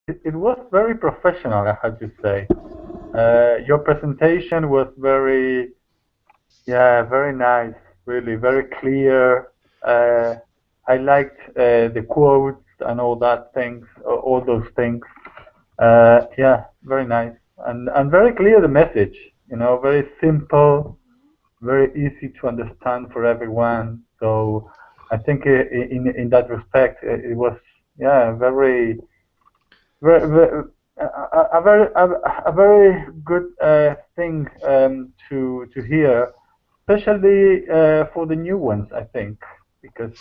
it was very professional, I have to say. Your presentation was very, yeah, very nice, really, very clear. Uh, I liked the quotes and all that things, all those things. Yeah, very nice and very clear the message. Very simple, very easy to understand for everyone. So I think in that respect, it was, yeah, very a very good thing to hear, especially for the new ones, I think, because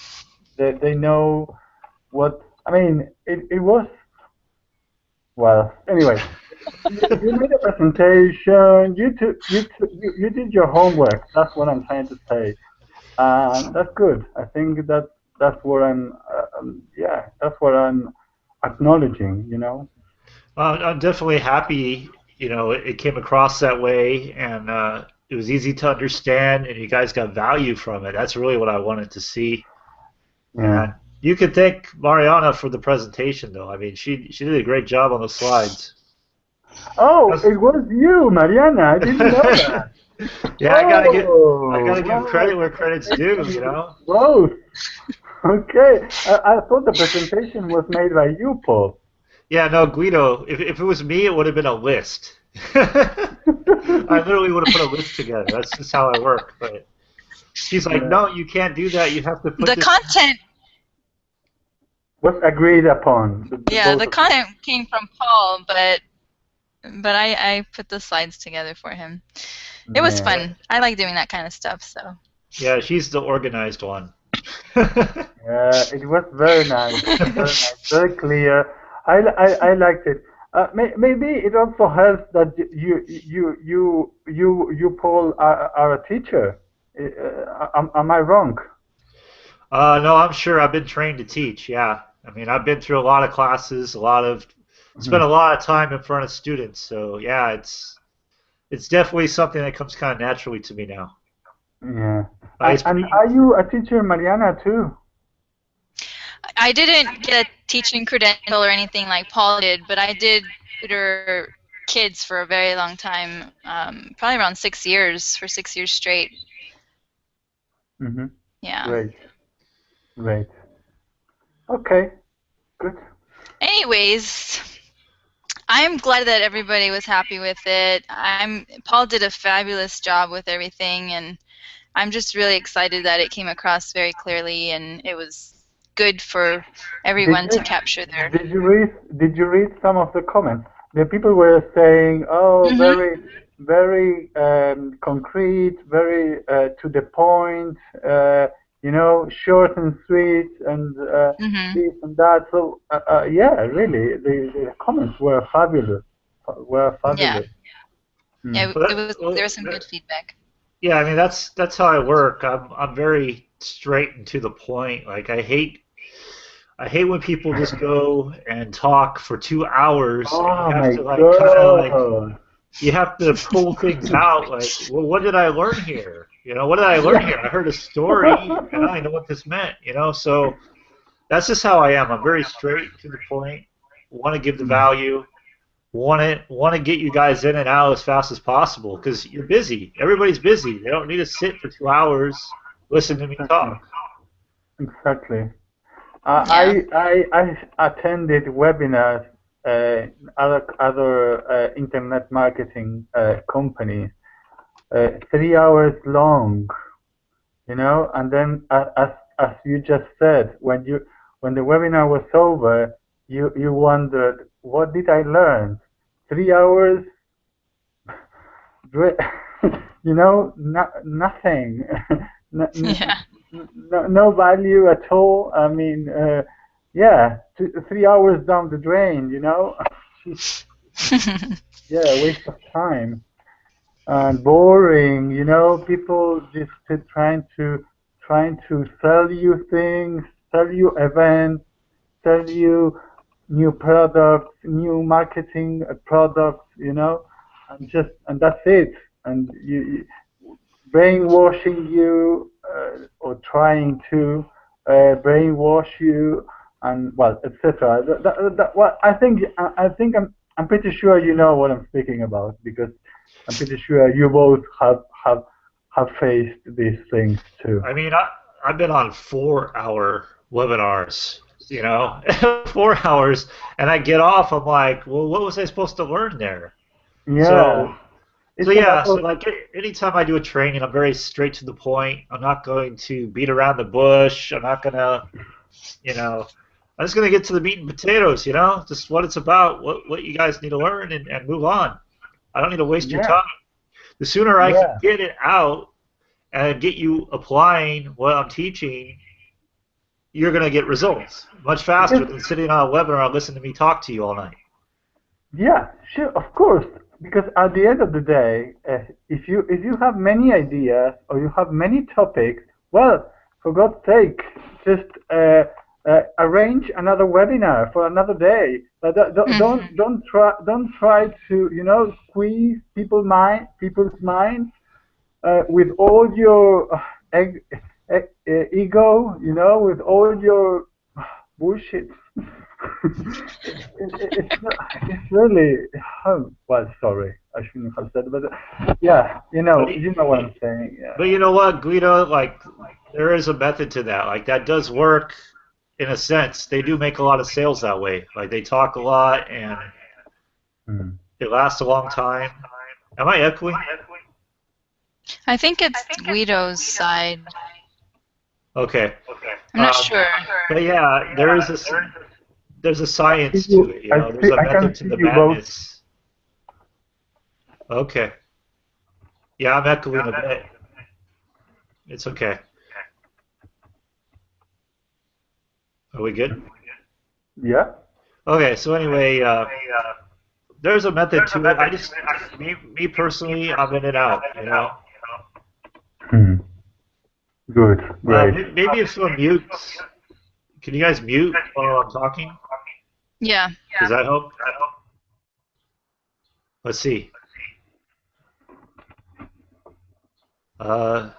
they know what I mean. It was, well, anyway. You made a presentation. You did your homework. That's what I'm trying to say. That's good. I think that's what yeah, that's what I'm acknowledging. I'm definitely happy, it came across that way, and it was easy to understand, and you guys got value from it. That's really what I wanted to see. Yeah. And you could thank Mariana for the presentation, though. I mean, she did a great job on the slides. Oh, That's- it was you, Mariana. I didn't know that. yeah, I Oh, gotta give wow. credit where credit's due, you know. Both. Okay. I thought the presentation was made by you, Paul. Yeah, no, Guido. If it was me, it would have been a list. I literally would have put a list together. That's just how I work. But she's like, Yeah. no, you can't do that. You have to put The this. content, Was agreed upon, the yeah, both the of you. content came from Paul, but I put the slides together for him. It was Yeah. Yeah, fun. I like doing that kind of stuff. So yeah, she's the organized one. It was very nice, very clear. I liked it. Maybe it also helps that you Paul, are a teacher. Am I wrong? No, I'm sure I've been trained to teach. Yeah, I mean, I've been through a lot of classes, spent a Mhm. lot of time in front of students. So yeah, it's definitely something that comes kind of naturally to me now. Yeah. It's And pretty. are you a teacher, Mariana, too? I didn't get a teaching credential or anything like Paul did, but I did tutor kids for a very long time, probably around 6 years, for 6 years straight. Hmm. Yeah. Great, great. Okay, good. Anyways, I'm glad that everybody was happy with it. Paul did a fabulous job with everything, and I'm just really excited that it came across very clearly, and it was good for Did everyone you to capture their. did you read some of the comments? The people were saying, "Oh, Mhm. very concrete, very to the point, short and sweet, and Mhm. this and that." So, yeah, really, the comments were fabulous. Were Yeah. fabulous. Mm. Yeah. Well, It was. There well, was some good feedback. yeah, I mean that's how I work. I'm very straight and to the point. Like I hate when people just go and talk for 2 hours and you Oh have my to like kind of like God! you have to pull things out. Like, well, what did I learn here? What did I learn Yeah. here? I heard a story and I know what this meant. So that's just how I am. I'm very straight to the point. Want to give the Mm. value. Want to get you guys in and out as fast as possible because you're busy. Everybody's busy. They don't need to sit for 2 hours listen to me Exactly. talk. Exactly. Yeah. I attended webinars, other internet marketing companies, 3 hours long, and then as you just said, when the webinar was over, you wondered, what did I learn? 3 hours, nothing, no, Yeah. no value at all. I mean, yeah, 3 hours down the drain, yeah, waste of time and boring. People just trying to sell you things, sell you events, sell you new products, new marketing products, and that's it. And brainwashing you, or trying to brainwash you, and well, etc. Well, I think I'm pretty sure you know what I'm speaking about because I'm pretty sure you both have faced these things too. I mean, I've been on 4 hour webinars, 4 hours, and I get off. I'm like, well, what was I supposed to learn there? Yeah, So, so it's a lot yeah, so of like anytime I do a training, I'm very straight to the point. I'm not going to beat around the bush. I'm not gonna, you know, I'm just gonna get to the meat and potatoes, just what it's about, what you guys need to learn, and move on. I don't need to waste your yeah, time. The sooner I can yeah. get it out and get you applying what I'm teaching, you're going to get results much faster Because than sitting on a webinar and listening to me talk to you all night. yeah, sure, of course. Because at the end of the day, if you have many ideas or you have many topics, well, for God's sake, just arrange another webinar for another day. But don't try to squeeze people's minds with all your ego, with all your bullshit. It's really, oh, well, sorry, I shouldn't have said, but yeah, But, you know what I'm saying. but you know what, Guido? Like, there is a method to that. Like, that does work in a sense. They do make a lot of sales that way. Like, they talk a lot and Mm. it lasts a long time. Am I echoing? I think it's Guido's side. Okay. I'm not sure. But yeah, there's a I see science to you. it. I There's see. a I method can to see the you both. madness. Okay. Yeah, I'm echoing a bit. It's okay. Are we good? Yeah. Okay, so anyway, there's a method to it. Me personally, I'm in and out. Hmm. Good. Great. Maybe if someone mutes, can you guys mute while I'm talking? Yeah. Does that help? Let's see. Uh,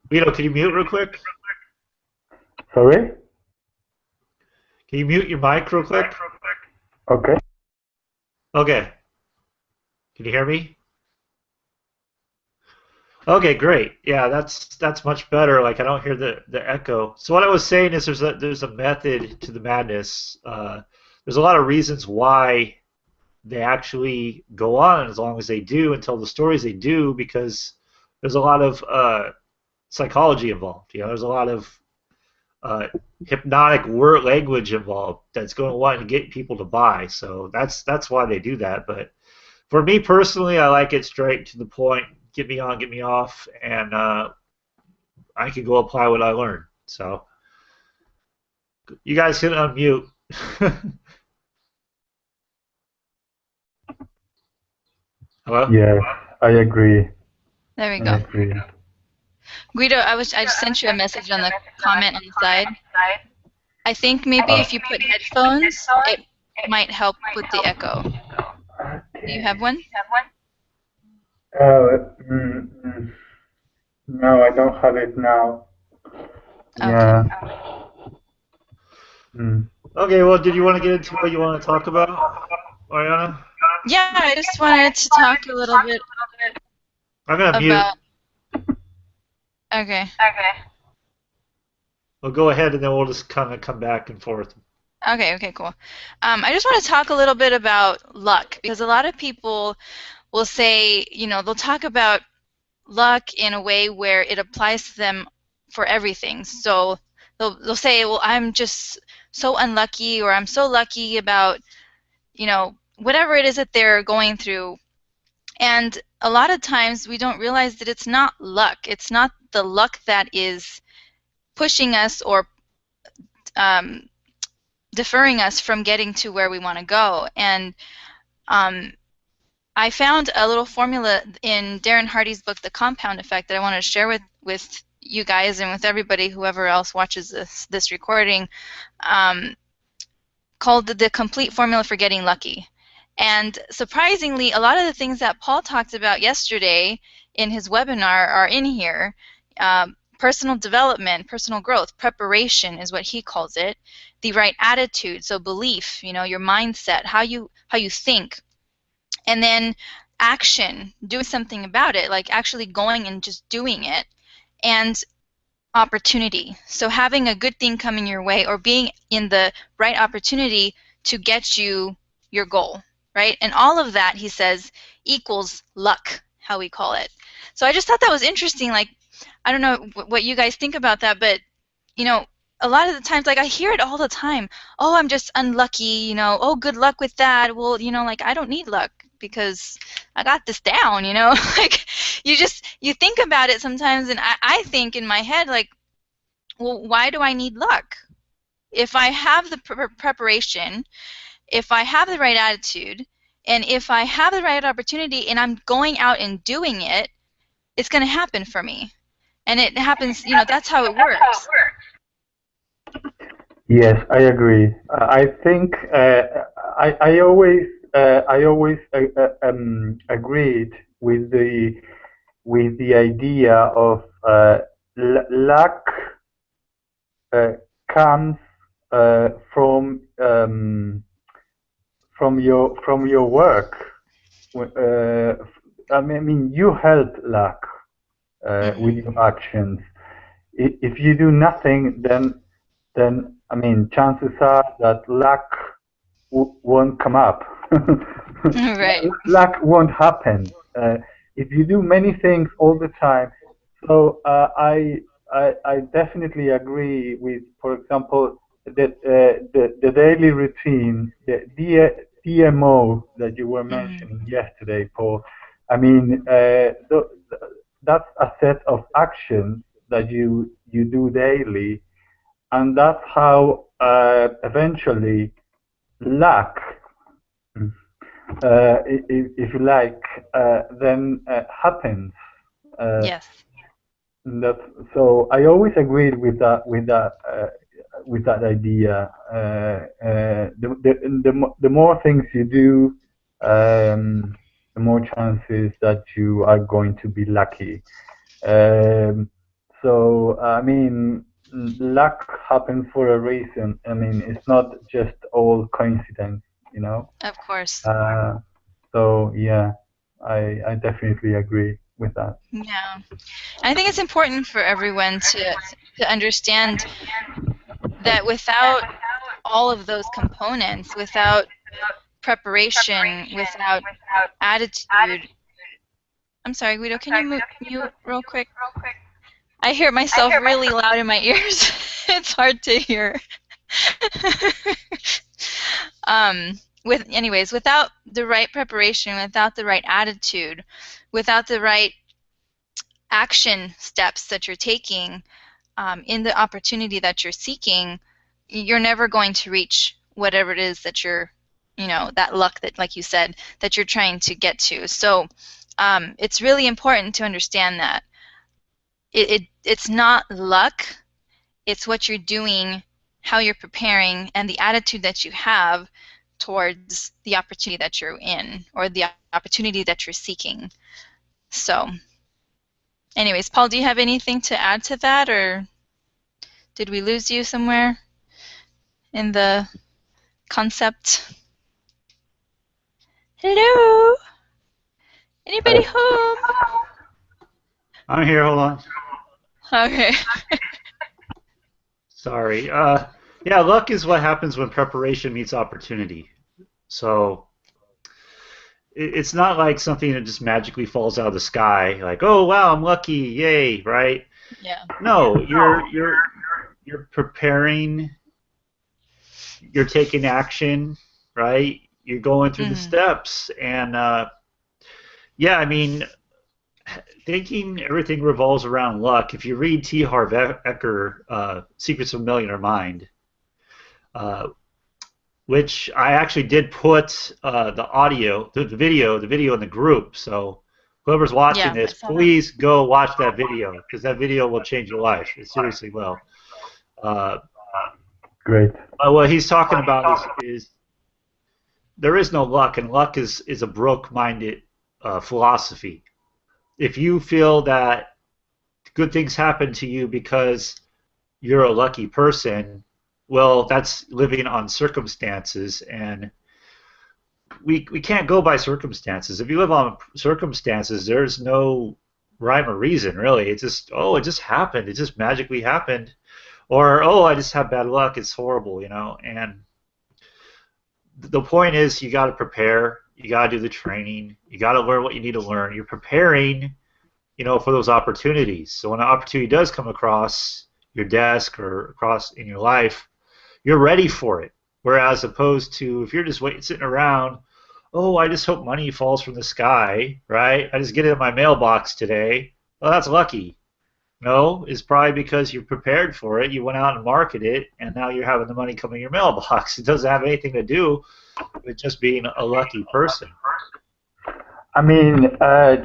Vito, can you mute real quick? Sorry. Can you mute your mic real quick? Okay. Okay. Can you hear me? Okay, great. Yeah, that's much better. Like, I don't hear the echo. So what I was saying is there's a method to the madness. There's a lot of reasons why they actually go on as long as they do and tell the stories they do because there's a lot of psychology involved. There's a lot of hypnotic word language involved that's going to want to get people to buy. So that's why they do that. But for me personally, I like it straight to the point. Get me on, get me off, and I can go apply what I learned. So you guys can unmute. Hello? Yes, I agree. There we I go. agree. Guido, I just sent you a message on the comment on the side. I think maybe if you put headphones, it might help with the echo. Do you have one? Oh, no, I don't have it now. Okay. Yeah. Mm. Okay, well, did you want to get into what you want to talk about, Mariana? Yeah, I just wanted to talk a little bit I'm going to mute. about. Okay. Well, go ahead, and then we'll just kind of come back and forth. Okay, cool. I just want to talk a little bit about luck because a lot of people will say, they'll talk about luck in a way where it applies to them for everything. So they'll say, well, I'm just so unlucky, or I'm so lucky about, whatever it is that they're going through. And a lot of times we don't realize that it's not luck. It's not the luck that is pushing us or deferring us from getting to where we want to go. And I found a little formula in Darren Hardy's book, The Compound Effect, that I want to share with you guys and with everybody, whoever else watches this recording, called the Complete Formula for Getting Lucky. And surprisingly, a lot of the things that Paul talked about yesterday in his webinar are in here. personal development, personal growth, preparation is what he calls it, the right attitude, so belief, your mindset, how you think, and then action, doing something about it, like actually going and just doing it, and opportunity. So having a good thing coming your way or being in the right opportunity to get you your goal, right? And all of that, he says, equals luck, how we call it. So I just thought that was interesting. Like, I don't know what you guys think about that, but, a lot of the times, like, I hear it all the time. Oh, I'm just unlucky, oh, good luck with that. Well, like, I don't need luck because I got this down, like, you think about it sometimes, and I think in my head, like, well, why do I need luck? If I have the preparation, if I have the right attitude, and if I have the right opportunity and I'm going out and doing it, it's going to happen for me. And it happens, that's how it works. Yes, I agree. I think I always agreed with the idea of luck comes from your work. I mean, you help luck with your actions. If you do nothing, then I mean, chances are that luck won't come up. Right. Luck won't happen if you do many things all the time. So I definitely agree with, for example, the daily routine, the DMO that you were mentioning yesterday, Paul. I mean, that's a set of actions that you do daily, and that's how eventually luck, if you like, then happens. Yes. So I always agreed with that idea. The more things you do, the more chances that you are going to be lucky. So I mean, luck happens for a reason. I mean, it's not just all coincidence, Of course. So yeah, I definitely agree with that. Yeah. I think it's important for everyone to understand that without all of those components, without preparation, without attitude. I'm sorry, Guido, can you mute real quick? I hear myself really loud in my ears. It's hard to hear. Without the right preparation, without the right attitude, without the right action steps that you're taking in the opportunity that you're seeking, you're never going to reach whatever it is that you're, that luck that, like you said, that you're trying to get to. So it's really important to understand that it's not luck, it's what you're doing, how you're preparing, and the attitude that you have towards the opportunity that you're in or the opportunity that you're seeking. So anyways, Paul, do you have anything to add to that, or did we lose you somewhere in the concept? Hello? Anybody home? I'm here. Hold on. Okay. Sorry. Yeah, luck is what happens when preparation meets opportunity. So it's not like something that just magically falls out of the sky, like, oh wow, I'm lucky, yay, right? Yeah. No, you're preparing, you're taking action, right? You're going through the steps, and yeah, I mean, thinking everything revolves around luck. If you read T. Harv Eker, Secrets of a Millionaire Mind, which I actually did put the audio, the video in the group. So whoever's watching this, please go watch that video, because that video will change your life. It seriously will. Great. What he's talking about is there is no luck, and luck is a broke-minded philosophy. If you feel that good things happen to you because you're a lucky person. Well, that's living on circumstances, and we can't go by circumstances. If you live on circumstances, there's no rhyme or reason, really. It's just, oh, it just happened. It just magically happened. Or, oh, I just have bad luck. It's horrible, you know. And the point is, you got to prepare. You got to do the training. You got to learn what you need to learn. You're preparing, you know, for those opportunities. So when an opportunity does come across your desk or across in your life, you're ready for it. Whereas opposed to if you're just sitting around, oh, I just hope money falls from the sky, right? I just get it in my mailbox today. Well, that's lucky. No, it's probably because you're prepared for it. You went out and marketed it, and now you're having the money come in your mailbox. It doesn't have anything to do with just being a lucky person. I mean,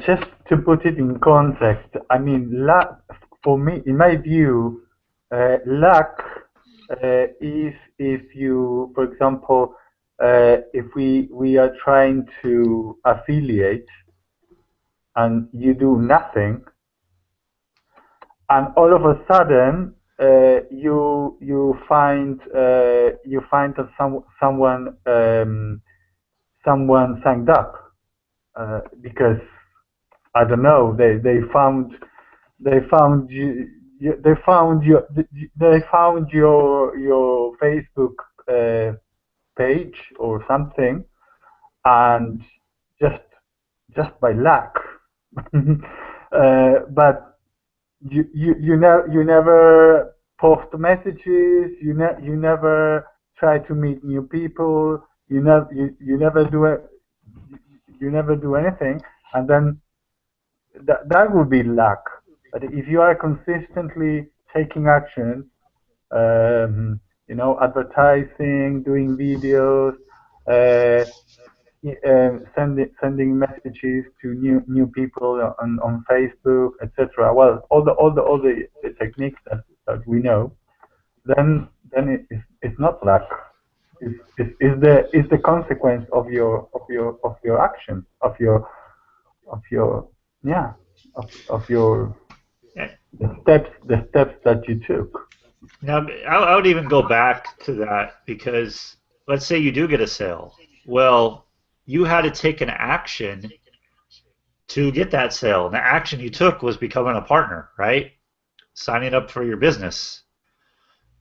just to put it in context, I mean, luck, for me, in my view, luck is if you, for example, if we are trying to affiliate and you do nothing, and all of a sudden you find that someone signed up because I don't know, they found you, they found your Facebook page or something, and just by luck. But you never post messages. You never try to meet new people. You never do it. You never do anything, and then that would be luck. But if you are consistently taking action, you know, advertising, doing videos, sending messages to new people on Facebook, etc. Well, all the techniques that we know, then it's not luck. It's the consequence of your action, of your yeah, of your the steps that you took. Now, I would even go back to that because let's say you do get a sale. Well, you had to take an action to get that sale. And the action you took was becoming a partner, right? Signing up for your business.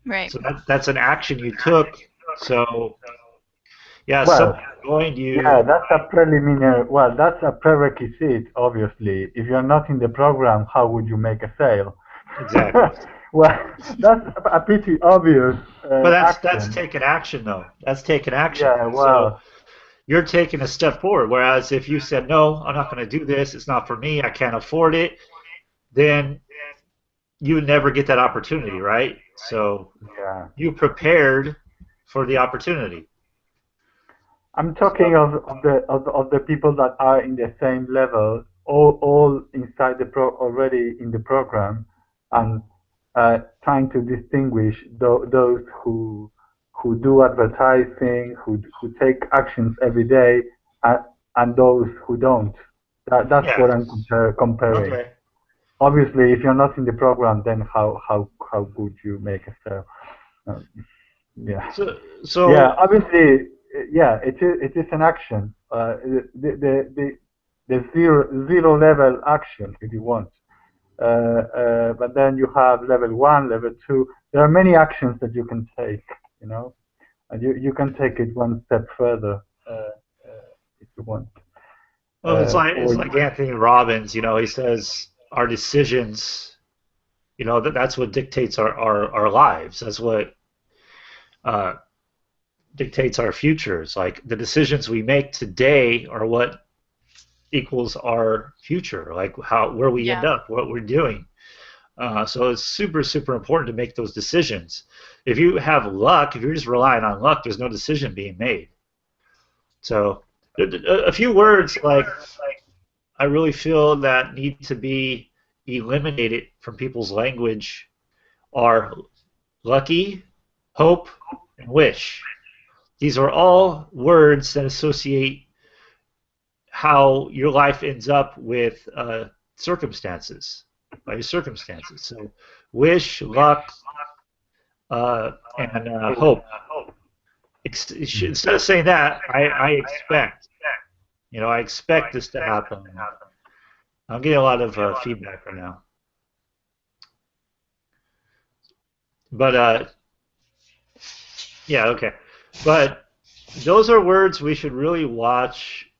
Right. So that's an action you took. So, yeah, Well, someone joined you. yeah, that's a preliminary. Well, that's a prerequisite, obviously. If you're not in the program, how would you make a sale? Exactly. Well, that's a pretty obvious But that's action. taking action, though. That's taking action. Yeah, well, So you're taking a step forward. Whereas if you said, no, I'm not going to do this, it's not for me, I can't afford it, then you would never get that opportunity, right? So yeah. you prepared for the opportunity. I'm talking of the people that are in the same level, all inside already in the program, and trying to distinguish those who do advertising, who take actions every day, and those who don't. That's Yeah. what I'm comparing. Okay. Obviously, if you're not in the program, then how would you make a sale? Yeah. So Yeah, obviously, yeah, it is an action. The zero level action, if you want. But then you have level 1, level 2. There are many actions that you can take, you know, and you can take it one step further if you want. well, it's like Anthony Robbins, you know, he says our decisions, you know, that's what dictates our lives. That's what dictates our futures. Like the decisions we make today are what equals our future, like where we end up, what we're doing. So it's super important to make those decisions. If you have luck, if you're just relying on luck, there's no decision being made. So a few words like I really feel that need to be eliminated from people's language are lucky, hope, and wish. These are all words that associate how your life ends up with circumstances. by your circumstances. So wish, luck, and hope. Instead of saying that, I expect. I expect this to happen. I'm getting a lot of feedback right now. But yeah, okay. But those are words we should really watch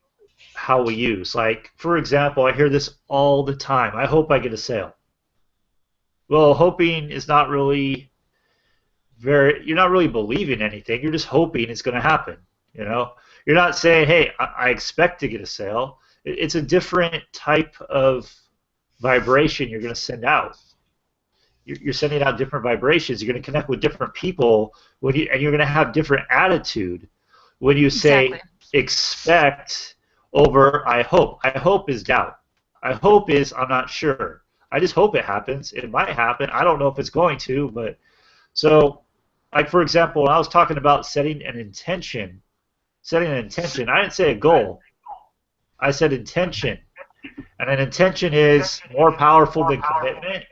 how we use. Like, for example, I hear this all the time. I hope I get a sale. Well, hoping is not really you're not really believing anything. You're just hoping it's going to happen. You're not saying, hey, I expect to get a sale. It's a different type of vibration you're going to send out. You're sending out different vibrations. You're going to connect with different people and you're going to have different attitude when you say Exactly. expect over I hope. I hope is doubt. I hope is I'm not sure. I just hope it happens. It might happen. I don't know if it's going to, but so like for example, when I was talking about setting an intention, I didn't say a goal. I said intention. And an intention is more powerful than commitment.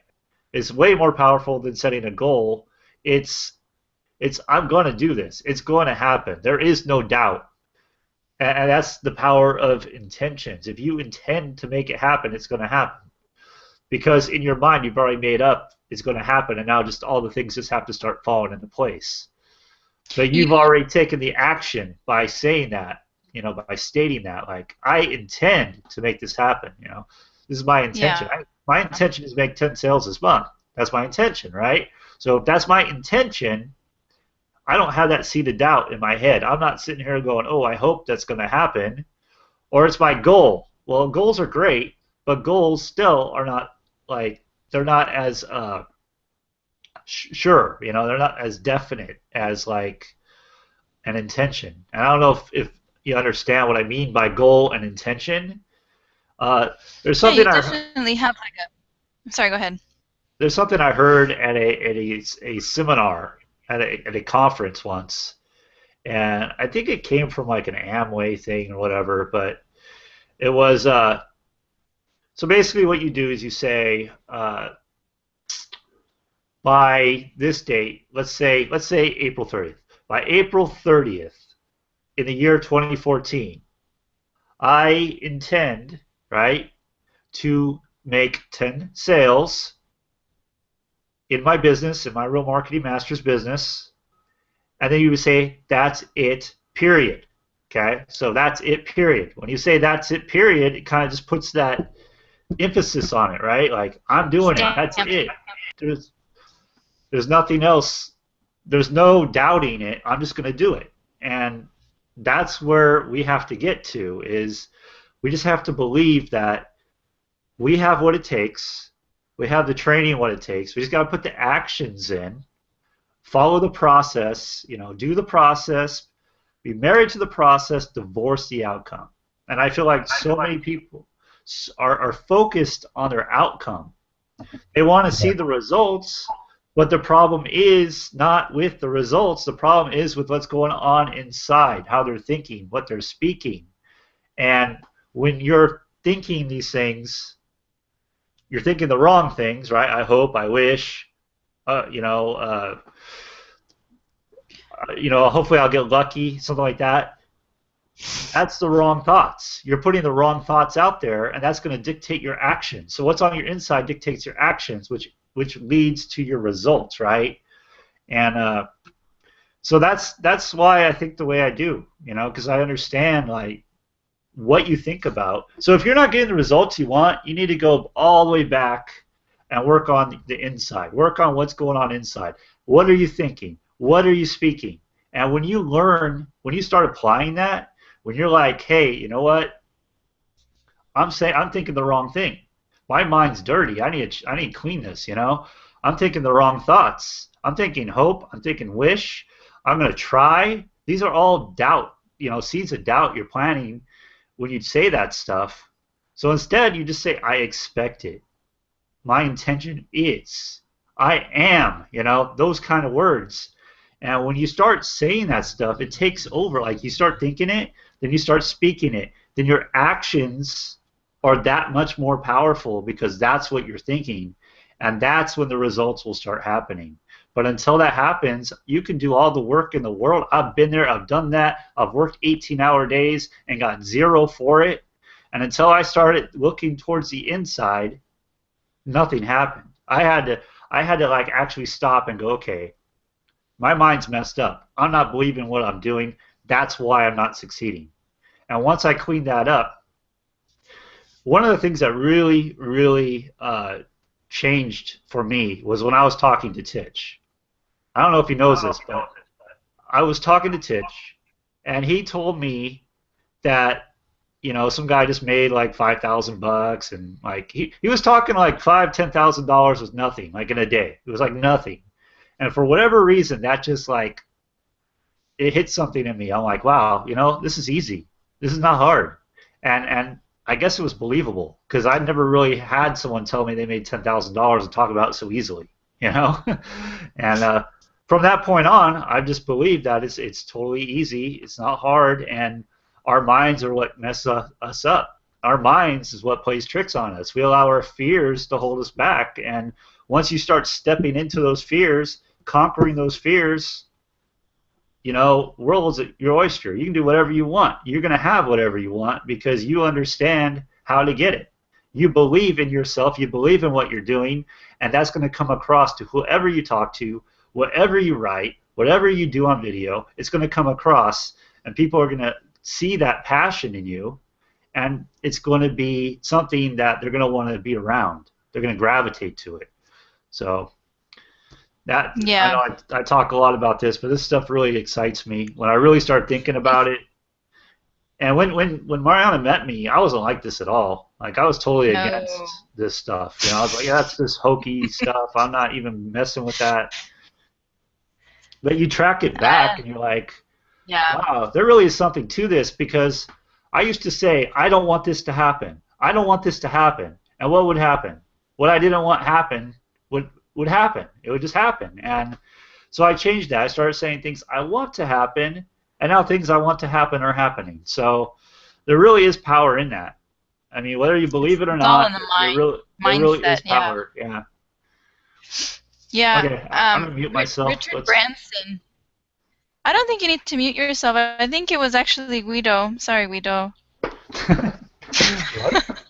It's way more powerful than setting a goal. It's I'm going to do this. It's going to happen. There is no doubt. And that's the power of intentions. If you intend to make it happen, it's going to happen. Because in your mind, you've already made up it's going to happen, and now just all the things just have to start falling into place. But you've already taken the action by saying that, by stating that, like, I intend to make this happen, This is my intention. Yeah. My intention is to make 10 sales this month. That's my intention, right? So if that's my intention, I don't have that seed of doubt in my head. I'm not sitting here going, oh, I hope that's going to happen. Or it's my goal. Well, goals are great, but goals still are not, like, they're not as sure, they're not as definite as, like, an intention. And I don't know if you understand what I mean by goal and intention. There's something you definitely have like a. I'm sorry, go ahead. There's something I heard at a seminar at a conference once, and I think it came from like an Amway thing or whatever. But it was so basically what you do is you say by this date, let's say April 30th. By April 30th in the year 2014, I intend, right, to make 10 sales in my business, in my Real Marketing Masters business, and then you would say, that's it, period. Okay? So that's it, period. When you say that's it, period, it kind of just puts that emphasis on it, right? Like, I'm doing it. That's it. There's nothing else. There's no doubting it. I'm just going to do it. And that's where we have to get to, is we just have to believe that we have what it takes. We have the training what it takes. We just got to put the actions in, follow the process, do the process, be married to the process, divorce the outcome. And I feel like so many people are focused on their outcome. They want to see the results, but the problem is not with the results. The problem is with what's going on inside, how they're thinking, what they're speaking. And when you're thinking these things, you're thinking the wrong things, right? I hope, I wish, hopefully I'll get lucky, something like that. That's the wrong thoughts. You're putting the wrong thoughts out there, and that's going to dictate your actions. So what's on your inside dictates your actions, which leads to your results, right? And so that's why I think the way I do, because I understand, like, what you think about. So if you're not getting the results you want, you need to go all the way back and work on the inside. Work on what's going on inside. What are you thinking? What are you speaking? And when you start applying that, when you're like, hey, you know what? I'm thinking the wrong thing. My mind's dirty. I need to clean this, I'm thinking the wrong thoughts. I'm thinking hope. I'm thinking wish. I'm going to try. These are all doubt, seeds of doubt you're planting when you say that stuff. So instead, you just say, I expect it. My intention is. I am, those kind of words. And when you start saying that stuff, it takes over. Like, you start thinking it, then you start speaking it. Then your actions are that much more powerful because that's what you're thinking, and that's when the results will start happening. But until that happens, you can do all the work in the world. I've been there, I've done that, I've worked 18-hour days and got zero for it. And until I started looking towards the inside, nothing happened. I had to like actually stop and go, okay, my mind's messed up. I'm not believing what I'm doing. That's why I'm not succeeding. And once I cleaned that up, one of the things that really, really changed for me was when I was talking to Titch. I don't know if he knows this, but I was talking to Titch, and he told me that, some guy just made like $5,000, and like he was talking like $5,000-$10,000 was nothing, like in a day. It was like nothing. And for whatever reason, that just like it hit something in me. I'm like, wow, this is easy. This is not hard. And I guess it was believable because I'd never really had someone tell me they made $10,000 and talk about it so easily, And from that point on, I've just believed that it's totally easy. It's not hard, and our minds are what mess us up. Our minds is what plays tricks on us. We allow our fears to hold us back, and once you start stepping into those fears, conquering those fears, world's your oyster. You can do whatever you want. You're going to have whatever you want because you understand how to get it. You believe in yourself. You believe in what you're doing, and that's going to come across to whoever you talk to, whatever you write, whatever you do on video. It's going to come across, and people are going to see that passion in you, and it's going to be something that they're going to want to be around. They're going to gravitate to it. So that, Yeah. I know I talk a lot about this, but this stuff really excites me when I really start thinking about it. And when Mariana met me, I wasn't like this at all. Like I was totally No. against this stuff. I was like, yeah, that's this hokey stuff. I'm not even messing with that. But you track it back, and you're like, Yeah. wow, there really is something to this, because I used to say, I don't want this to happen. I don't want this to happen. And what would happen? What I didn't want happen would happen. It would just happen. And so I changed that. I started saying things I want to happen, and now things I want to happen are happening. So there really is power in that. I mean, whether you believe it or It's all not, in the mind, there really is mindset, yeah. power. Yeah. Yeah. Okay, I'm going to mute myself. Richard Branson. I don't think you need to mute yourself. I think it was actually Guido. Sorry, Guido. What?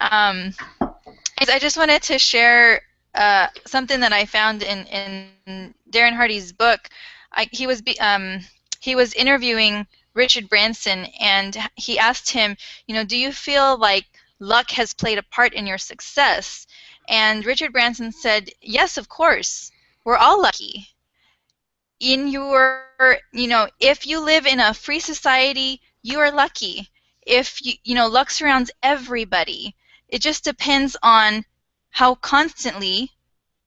I just wanted to share something that I found in Darren Hardy's book. He was interviewing Richard Branson, and he asked him, do you feel like luck has played a part in your success? And Richard Branson said, yes, of course. We're all lucky. In your, if you live in a free society, you are lucky. If luck surrounds everybody. It just depends on how constantly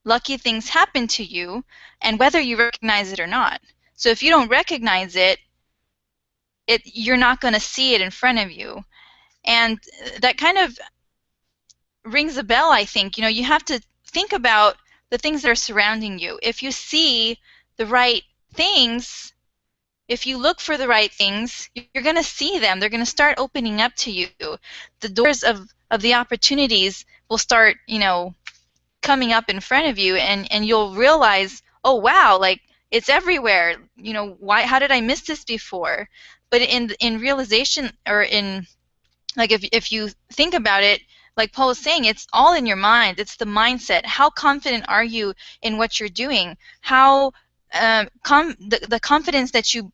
lucky things happen to you and whether you recognize it or not. So if you don't recognize it, you're not going to see it in front of you. And that kind of rings a bell, I think. You have to think about the things that are surrounding you. If you see the right things, if you look for the right things, you're going to see them. They're going to start opening up to you. The doors of the opportunities will start, coming up in front of you, and you'll realize, oh wow, like it's everywhere. How did I miss this before? But in realization, or in like if you think about it, like Paul was saying, it's all in your mind. It's the mindset. How confident are you in what you're doing? How the confidence that you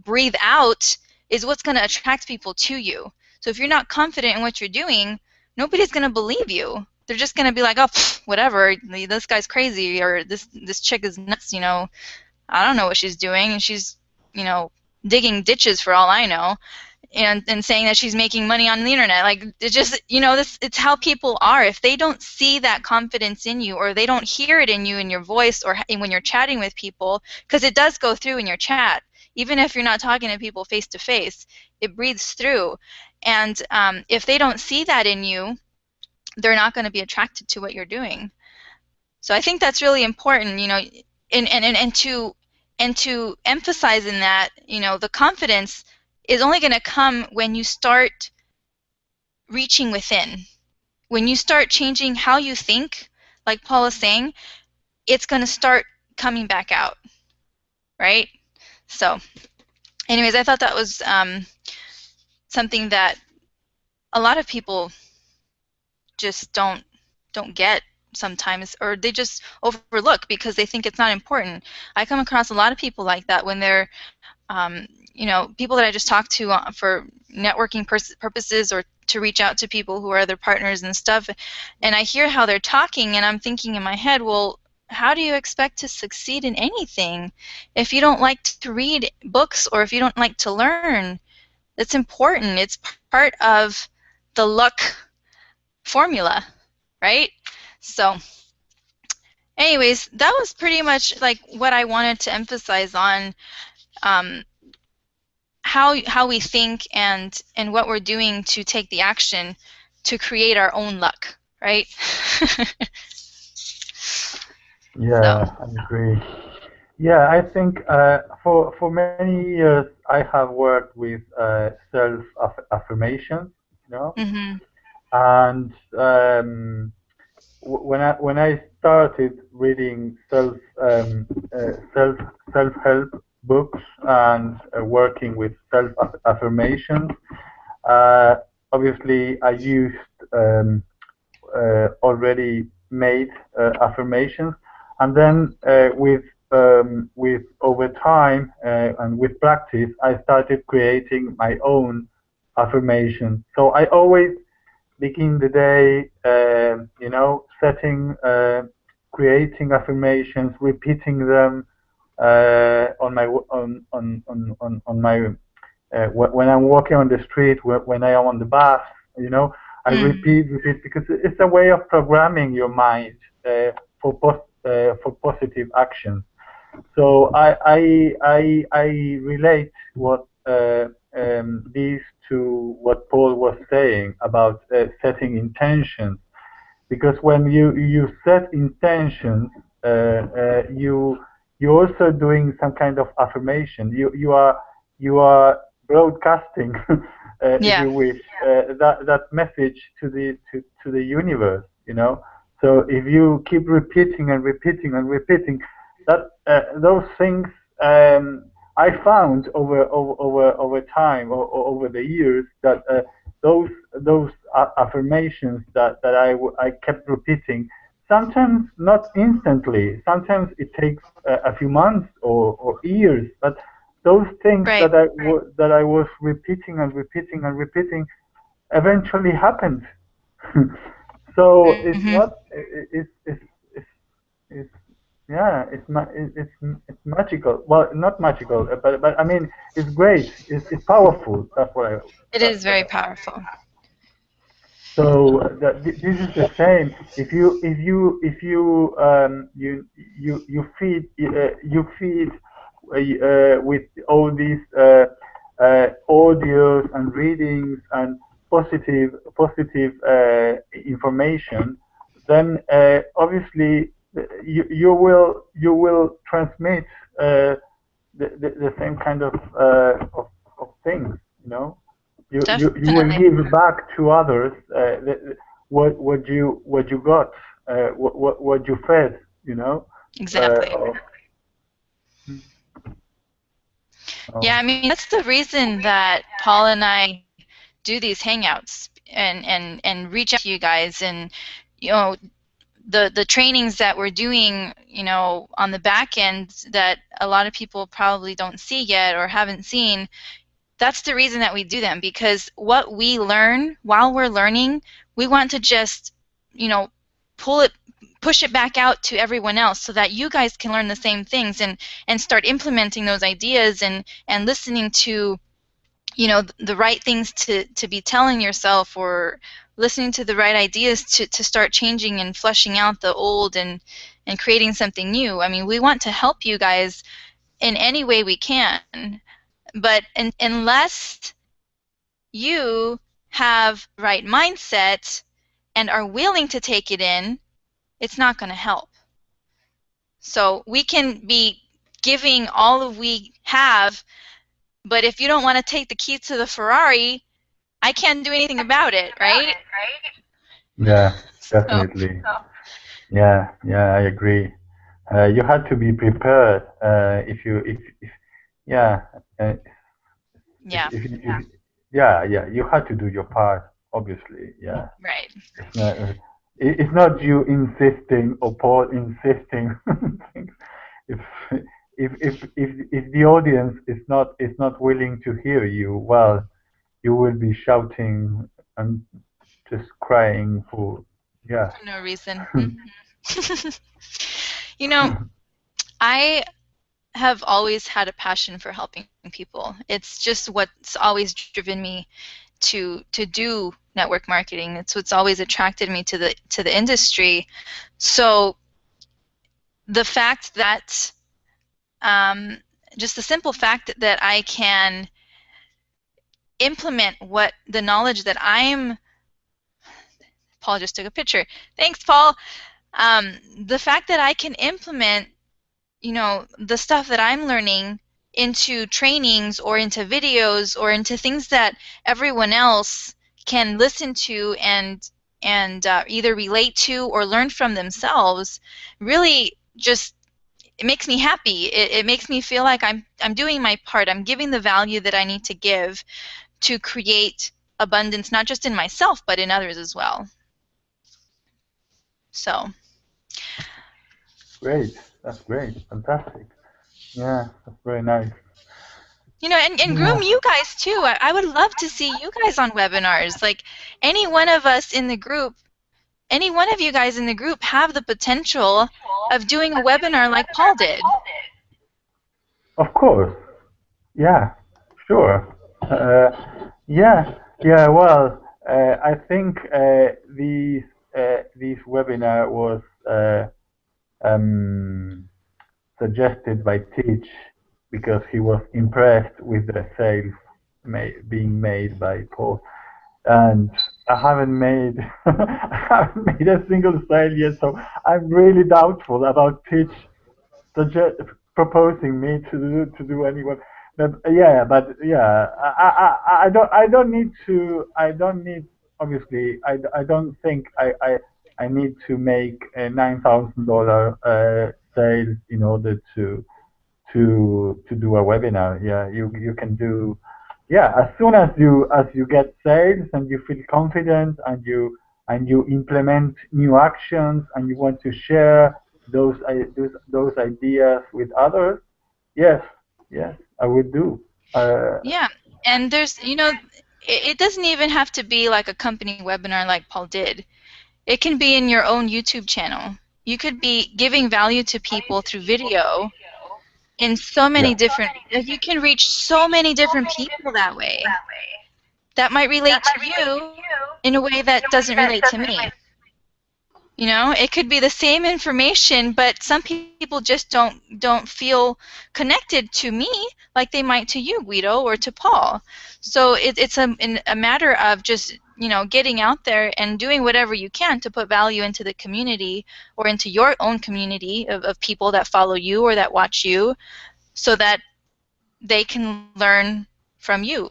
breathe out is what's going to attract people to you. So if you're not confident in what you're doing, nobody's going to believe you. They're just going to be like, oh, whatever, this guy's crazy, or this chick is nuts, I don't know what she's doing, and she's, digging ditches for all I know, and saying that she's making money on the internet. Like, it's just, it's how people are. If they don't see that confidence in you, or they don't hear it in you, in your voice, or when you're chatting with people, because it does go through in your chat, even if you're not talking to people face to face, it breathes through. And if they don't see that in you, they're not going to be attracted to what you're doing. So I think that's really important, and to emphasize in that, the confidence is only going to come when you start reaching within. When you start changing how you think, like Paul is saying, it's going to start coming back out, right? So anyways, I thought that was something that a lot of people just don't get sometimes, or they just overlook because they think it's not important. I come across a lot of people like that when they're you know, people that I just talk to for networking purposes, or to reach out to people who are their partners and stuff, and I hear how they're talking, and I'm thinking in my head, well, how do you expect to succeed in anything if you don't like to read books, or if you don't like to learn? It's important. It's part of the luck formula, right? So anyways, that was pretty much like what I wanted to emphasize on um, how we think and what we're doing to take the action to create our own luck, right? Yeah, So. I agree. Yeah, I think for many years I have worked with self affirmations, you know, Mhm. and when I started reading self self help books and working with self affirmations, uh, obviously I used already made affirmations, and then with over time and with practice, I started creating my own affirmation. So I always begin the day, you know, creating affirmations, repeating them on my on my when I'm walking on the street, when I am on the bus, you know, I repeat because it's a way of programming your mind for positive action. So I relate what these to what Paul was saying about setting intentions, because when you set intentions, you're also doing some kind of affirmation. You are broadcasting, if Yeah. you wish, that message to the universe. You know, so if you keep repeating and repeating and repeating, that those things, I found over time, or over the years, that those affirmations that I kept repeating, sometimes not instantly, sometimes it takes a few months or years, but those things Right. that I was repeating and repeating and repeating eventually happened. So it's Mhm. not it's yeah, it's magical. Well, not magical, but I mean, it's great. It's powerful. That's what I. It That, is that, very powerful. so this is the same. If you feed with all these audios and readings and positive information, then obviously you will transmit the same kind of things, you know. You will Definitely. give back to others what you got, what you fed, you know. Exactly. Of, Yeah, of, I mean, that's the reason that Paul and I do these hangouts and reach out to you guys, and you know, the trainings that we're doing, you know, on the back end that a lot of people probably don't see yet or haven't seen. That's the reason that we do them, because what we learn while we're learning, we want to just, you know, push it back out to everyone else so that you guys can learn the same things and start implementing those ideas and listening to, you know, the right things to be telling yourself, or listening to the right ideas to start changing and flushing out the old and creating something new. I mean, we want to help you guys in any way we can, but unless you have the right mindset and are willing to take it in, it's not going to help. So we can be giving all of we have But if you don't want to take the keys to the Ferrari, I can't do anything about it, right? Yeah, So, definitely. Yeah, yeah, I agree. You had to be prepared. If yeah, uh, yeah, yeah, yeah, you had to do your part. Obviously, yeah. right. It's not, it's not you insisting or Paul insisting. if if the audience is not willing to hear you, well, you will be shouting and just crying for yeah. For no reason. You know, I have always had a passion for helping people. It's just what's always driven me to do network marketing. It's what's always attracted me to the industry. So the fact that just the simple fact that I can implement what the knowledge that Paul just took a picture. Thanks, Paul. The fact that I can implement, the stuff that I'm learning into trainings or into videos or into things that everyone else can listen to and either relate to or learn from themselves really just it makes me happy. It makes me feel like I'm doing my part. I'm giving the value that I need to give to create abundance, not just in myself, but in others as well. So, Great. That's great. Fantastic. Yeah, that's very nice. and Yeah. groom you guys too. I would love to see you guys on webinars. Like any one of us in the group, any one of you guys in the group have the potential of doing a webinar like Paul did. Of course. Yeah. Sure. Yeah. Yeah. Well, I think this webinar was um, suggested by Teach because he was impressed with the sales being made by Paul. And I haven't made I haven't made a single sale yet, so I'm really doubtful about Pitch suggest, proposing me to do anyone. But I don't need to obviously I don't think I need to make a $9,000 sales in order to do a webinar. Yeah, you can do. Yeah, as you get sales and you feel confident and you implement new actions and you want to share those ideas with others. Yes, yes, I would do. Yeah, and there's, it doesn't even have to be like a company webinar like Paul did. It can be in your own YouTube channel. You could be giving value to people through video in so many Yeah. different, like you can reach so many different people that way that might relate to you in a way that doesn't relate to me. It could be the same information, but some people just don't feel connected to me like they might to you, Guido, or to Paul. So it's a matter of just getting out there and doing whatever you can to put value into the community or into your own community of people that follow you or that watch you, so that they can learn from you.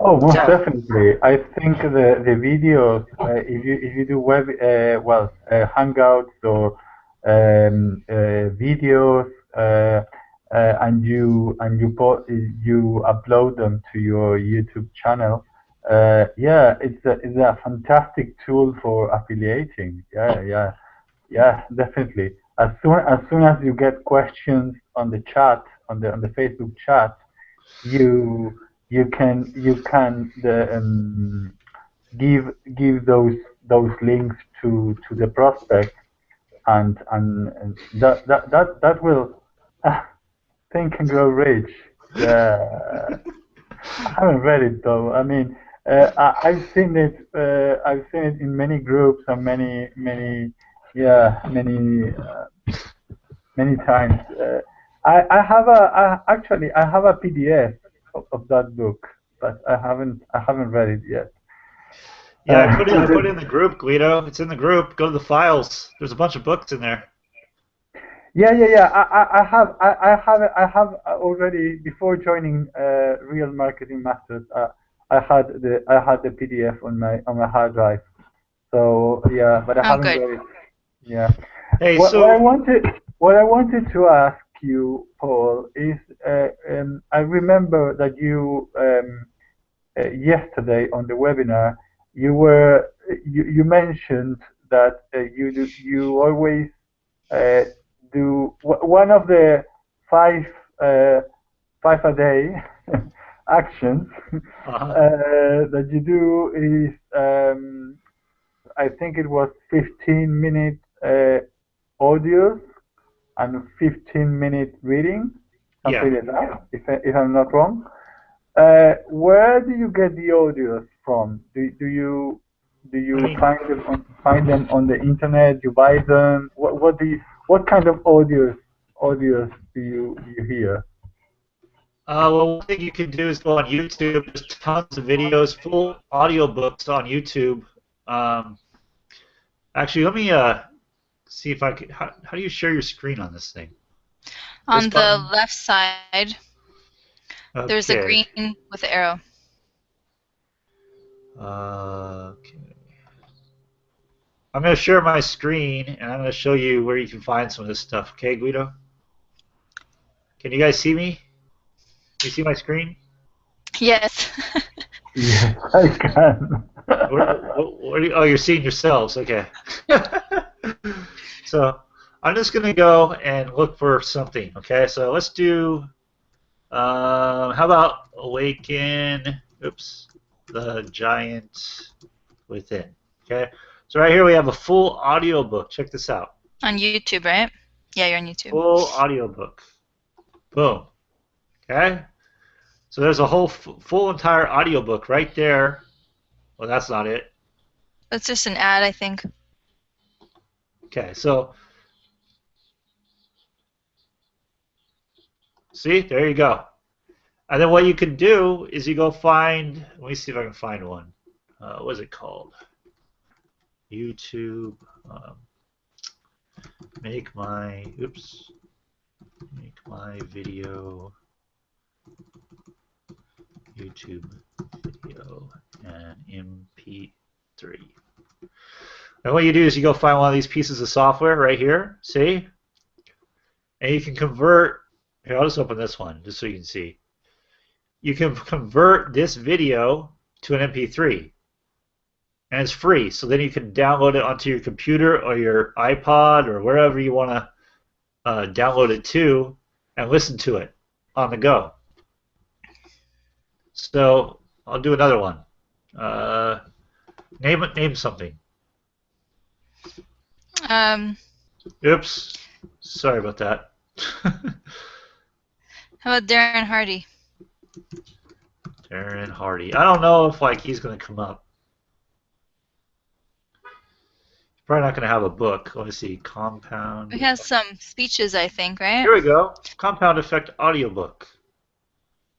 Oh, most So definitely. I think the videos, if you do web hangouts or videos, you upload them to your YouTube channel. Yeah, it's a fantastic tool for affiliating. Yeah, yeah, yeah, definitely. As soon as you get questions on the chat on the Facebook chat, you can give those links to the prospect and that will think and grow rich. Yeah, I haven't read it though. I mean, I've seen it. I've seen it in many groups and many times. I have actually I have a PDF of that book, but I haven't read it yet. Yeah, I put it in the group, Guido. It's in the group. Go to the files. There's a bunch of books in there. Yeah. I have already before joining Real Marketing Masters. I had the PDF on my hard drive. So yeah, but I Oh, haven't good. read it. Yeah. Hey, What I so wanted what I wanted to ask you, Paul, is I remember that yesterday on the webinar you mentioned that you always uh, do one of the five uh, five a day actions uh, that you do is I think it was 15-minute audios and 15-minute reading, yeah, something like that, if I'm not wrong. Where do you get the audios from? Do you I mean, find them on the internet? You buy them? What kind of audios do you hear? well, one thing you can do is go on YouTube. There's tons of videos, full audiobooks on YouTube. Um, actually, let me see if I can. How do you share your screen on this thing? This On the button? left side, there's a Okay. green with the arrow. Okay. I'm going to share my screen, and I'm going to show you where you can find some of this stuff. Okay, Guido? Can you guys see me? Can you see my screen? Yes. Yes, I can. Oh, you're seeing yourselves. Okay. So I'm just going to go and look for something. Okay, so let's do, how about Awaken, oops, the Giant Within. Okay, so right here we have a full audiobook. Check this out. On YouTube, right? Yeah, you're on YouTube. Full audiobook. Boom. Okay, so there's a whole full entire audiobook right there. Well, that's not it. That's just an ad, I think. Okay, so see, there you go. And then what you can do is you go find, let me see if I can find one. What is it called? YouTube, um, make my, oops, make my video, YouTube video, and MP3. And what you do is you go find one of these pieces of software right here, see? And you can convert, here, I'll just open this one just so you can see. You can convert this video to an MP3. And it's free. So then you can download it onto your computer or your iPod or wherever you want to download it to and listen to it on the go. So I'll do another one. Name something. Um, Oops, sorry about that. how about Darren Hardy? Darren Hardy. I don't know if like he's gonna come up. He's probably not gonna have a book. Let me see. Compound. We have some speeches, I think, right? Here we go. Compound Effect audiobook.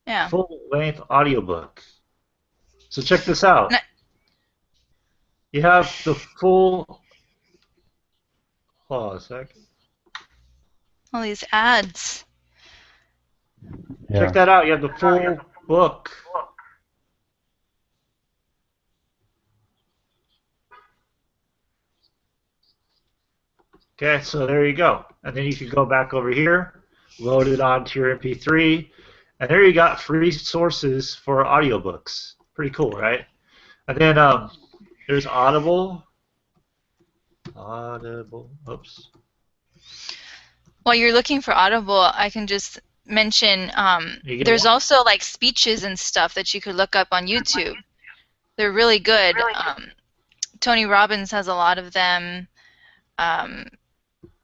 Yeah. Full length audiobook. So check this out. You have the full. Hold on a sec. All these ads. Check that out. You have the full book. Okay, so there you go. And then you can go back over here, load it onto your MP3, and there you got free sources for audiobooks. Pretty cool, right? And then there's Audible. Oops. While you're looking for Audible, I can just mention there's also like speeches and stuff that you could look up on YouTube. They're really good. Tony Robbins has a lot of them.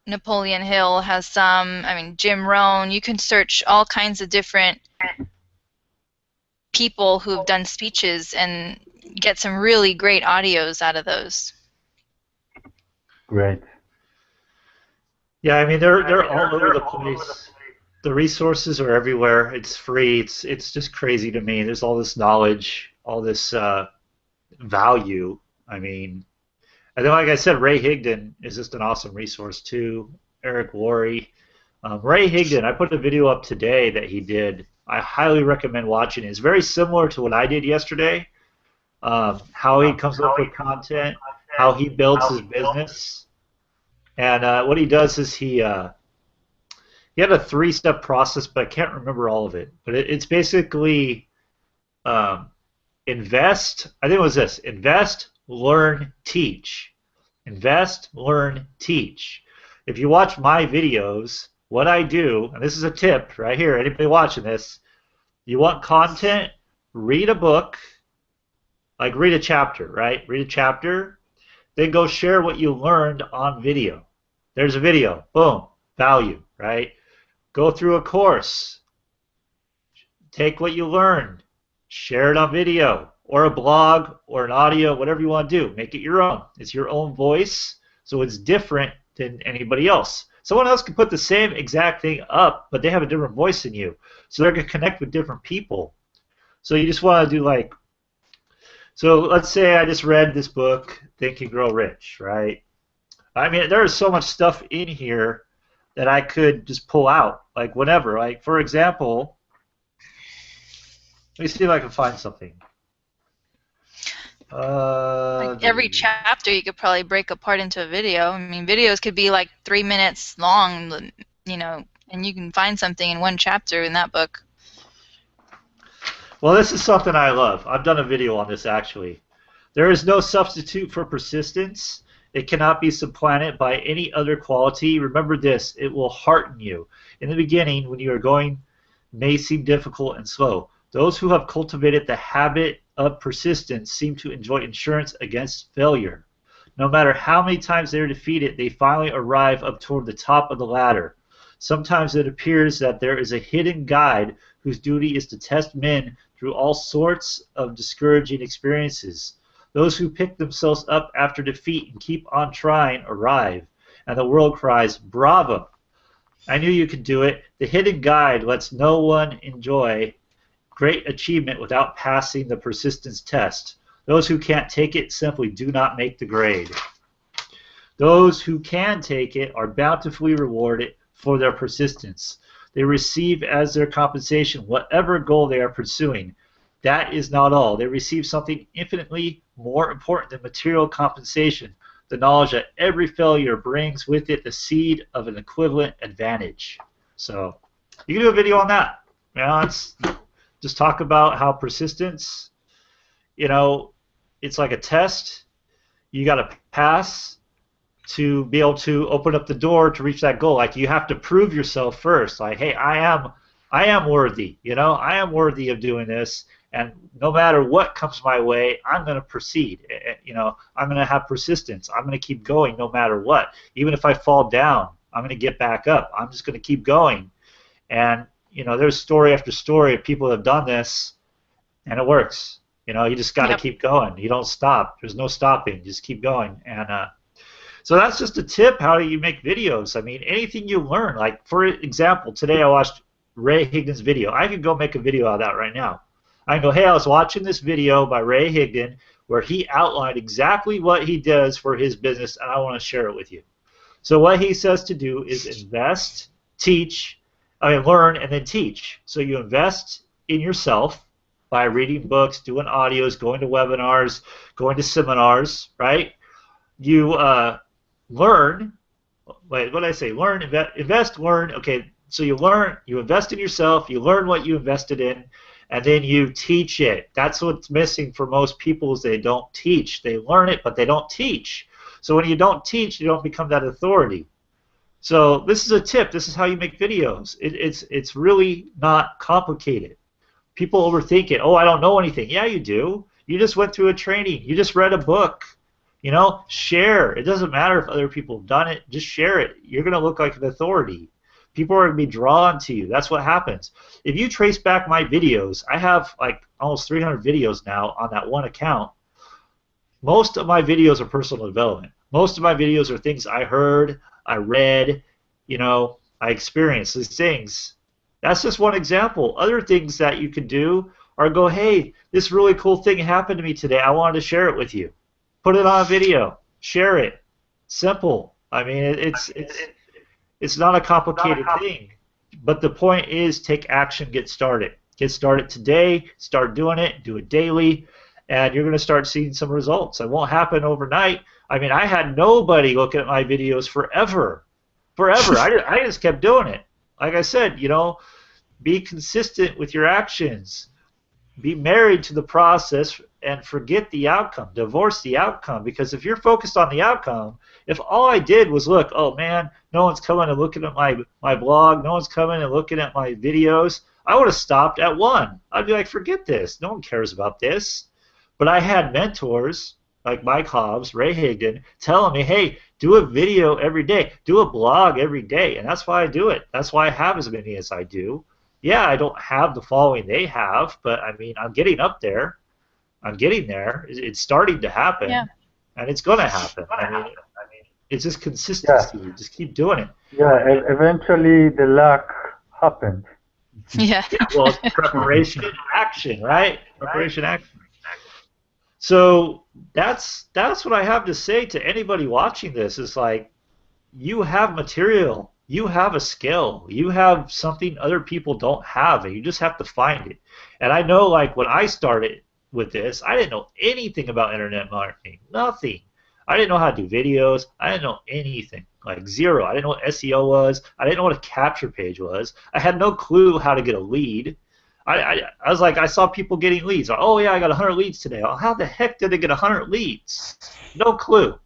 Napoleon Hill has some. I mean, Jim Rohn. You can search all kinds of different people who've done speeches and get some really great audios out of those. Great. Yeah, I mean they're all over the place. The resources are everywhere. It's free. It's just crazy to me. There's all this knowledge, all this value. I mean, and then like I said, Ray Higdon is just an awesome resource too. Eric Worre. Ray Higdon, I put a video up today that he did. I highly recommend watching it. It's very similar to what I did yesterday. How he comes up with content, how he builds his business, and what he does is he had a 3-step process, but I can't remember all of it. But it's basically invest. I think it was this: invest, learn, teach. Invest, learn, teach. If you watch my videos, what I do, and this is a tip right here, anybody watching this, you want content, read a book, like read a chapter, right? Read a chapter, then go share what you learned on video. There's a video, boom, value, right? Go through a course, take what you learned, share it on video, or a blog, or an audio, whatever you want to do. Make it your own. It's your own voice, so it's different than anybody else. Someone else can put the same exact thing up, but they have a different voice than you. So they're going to connect with different people. So you just want to do like, so let's say I just read this book, Think and Grow Rich, right? I mean, there is so much stuff in here that I could just pull out, like whatever. Like, for example, let me see if I can find something. Like every chapter you could probably break apart into a video. I mean, videos could be like 3 minutes long, you know, and you can find something in one chapter in that book. Well, this is something I love. I've done a video on this actually. There is no substitute for persistence. It cannot be supplanted by any other quality. Remember this, it will hearten you. In the beginning, when you are going, may seem difficult and slow. Those who have cultivated the habit of persistence seem to enjoy insurance against failure. No matter how many times they are defeated, they finally arrive up toward the top of the ladder. Sometimes it appears that there is a hidden guide whose duty is to test men through all sorts of discouraging experiences. Those who pick themselves up after defeat and keep on trying arrive, and the world cries, "Bravo! I knew you could do it." The hidden guide lets no one enjoy great achievement without passing the persistence test. Those who can't take it simply do not make the grade. Those who can take it are bountifully rewarded for their persistence. They receive as their compensation whatever goal they are pursuing. That is not all. They receive something infinitely more important than material compensation, the knowledge that every failure brings with it the seed of an equivalent advantage. So you can do a video on that. You know, it's just talk about how persistence, you know, it's like a test. You got to pass to be able to open up the door to reach that goal. Like, you have to prove yourself first. Like, hey, I am worthy. You know, I am worthy of doing this, and no matter what comes my way, I'm going to proceed. You know, I'm going to have persistence. I'm going to keep going no matter what. Even if I fall down, I'm going to get back up. I'm just going to keep going. And you know, there's story after story of people that have done this, and it works. You know, you just got to keep going. You don't stop. There's no stopping. Just keep going. And so that's just a tip. How do you make videos? I mean, anything you learn. Like, for example, today I watched Ray Higdon's video. I could go make a video out of that right now. I can go, hey, I was watching this video by Ray Higdon where he outlined exactly what he does for his business, and I want to share it with you. So what he says to do is invest, teach, learn, and then teach. So you invest in yourself by reading books, doing audios, going to webinars, going to seminars, right? You learn. Wait, what did I say? Learn, invest, learn. Okay, so you learn, you invest in yourself, you learn what you invested in, and then you teach it. That's what's missing for most people is they don't teach. They learn it, but they don't teach. So when you don't teach, you don't become that authority. So this is a tip. This is how you make videos. It's really not complicated. People overthink it. Oh, I don't know anything. Yeah, you do. You just went through a training. You just read a book. You know, share. It doesn't matter if other people have done it. Just share it. You're going to look like an authority. People are going to be drawn to you. That's what happens. If you trace back my videos, I have like almost 300 videos now on that one account. Most of my videos are personal development. Most of my videos are things I heard, I read, you know, I experienced these things. That's just one example. Other things that you could do are go, hey, this really cool thing happened to me today. I wanted to share it with you. Put it on a video. Share it. Simple. I mean, It's not a complicated thing. But the point is, take action, get started. Get started today, start doing it, do it daily, and you're going to start seeing some results. It won't happen overnight. I mean, I had nobody looking at my videos forever. Forever. I just kept doing it. Like I said, you know, be consistent with your actions. Be married to the process and forget the outcome. Divorce the outcome. Because if you're focused on the outcome, if all I did was look, oh man, no one's coming and looking at my blog, no one's coming and looking at my videos, I would have stopped at one. I'd be like, forget this. No one cares about this. But I had mentors like Mike Hobbs, Ray Higdon, telling me, hey, do a video every day. Do a blog every day. And that's why I do it. That's why I have as many as I do. Yeah, I don't have the following they have, but I mean, I'm getting up there. I'm getting there. It's starting to happen, and it's going to happen. I mean, it's just consistency. Yeah. Just keep doing it. Yeah, eventually the luck happened. Yeah. Well, it's preparation, action, right? Preparation, action. So that's what I have to say to anybody watching this. Is like, you have material. You have a skill. You have something other people don't have, and you just have to find it. And I know, like, when I started with this, I didn't know anything about internet marketing. Nothing. I didn't know how to do videos. I didn't know anything. Like, zero. I didn't know what SEO was. I didn't know what a capture page was. I had no clue how to get a lead. I was like, I saw people getting leads. Oh, yeah, I got 100 leads today. Oh, how the heck did I get 100 leads? No clue.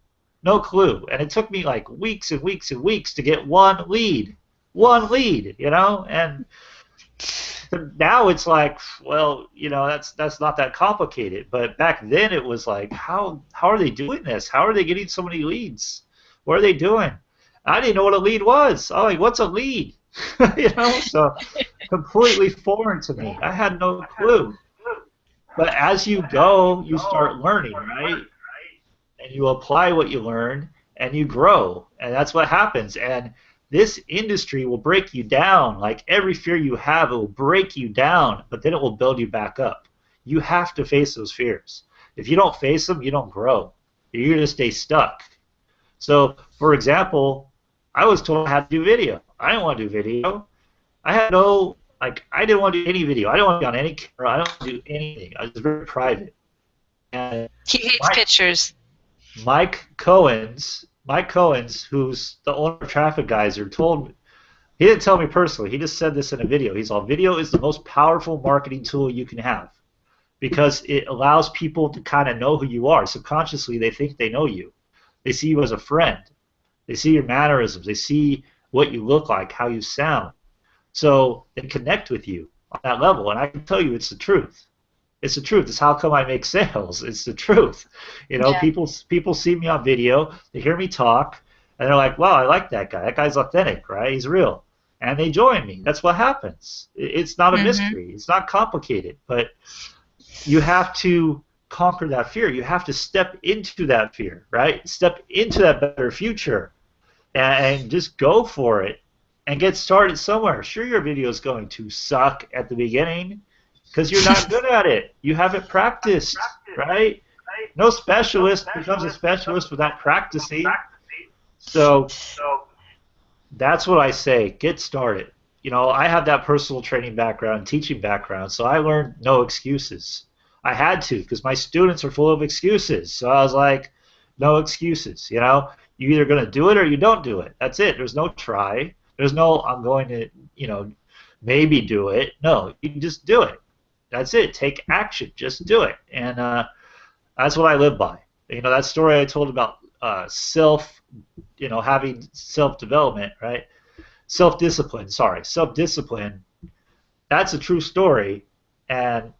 No clue. And it took me like weeks and weeks and weeks to get one lead. One lead, you know? And now it's like, well, you know, that's not that complicated. But back then it was like, how are they doing this? How are they getting so many leads? What are they doing? I didn't know what a lead was. I'm like, what's a lead? You know, so completely foreign to me. I had no clue. But as you go, you start learning, right? And you apply what you learn, and you grow, and that's what happens. And this industry will break you down. Like, every fear you have, it will break you down, but then it will build you back up. You have to face those fears. If you don't face them, you don't grow. You're going to stay stuck. So, for example, I was told I had to do video. I didn't want to do video. I had no, like, I didn't want to do any video. I didn't want to be on any camera. I don't want to do anything. I was very private. And He hates pictures. Mike Cohen's, who's the owner of Traffic Geyser, told me, he didn't tell me personally, he just said this in a video. He's all, video is the most powerful marketing tool you can have because it allows people to kind of know who you are. Subconsciously, they think they know you. They see you as a friend. They see your mannerisms. They see what you look like, how you sound. So they connect with you on that level, and I can tell you it's the truth. It's the truth. It's how come I make sales. It's the truth. You know, people see me on video, they hear me talk, and they're like, wow, I like that guy. That guy's authentic, right? He's real. And they join me. That's what happens. It's not a mystery. It's not complicated. But you have to conquer that fear. You have to step into that fear, right? Step into that better future and just go for it and get started somewhere. Sure, your video is going to suck at the beginning, because you're not good at it. You haven't practiced, right? No specialist becomes a specialist without practicing. So that's what I say. Get started. You know, I have that personal training background, teaching background, so I learned no excuses. I had to, because my students are full of excuses. So I was like, no excuses. You know, you're either going to do it or you don't do it. That's it. There's no try. There's no, I'm going to, you know, maybe do it. No, you can just do it. That's it. Take action. Just do it. And that's what I live by. You know, that story I told about having self-development, right? Self-discipline, self-discipline. That's a true story. And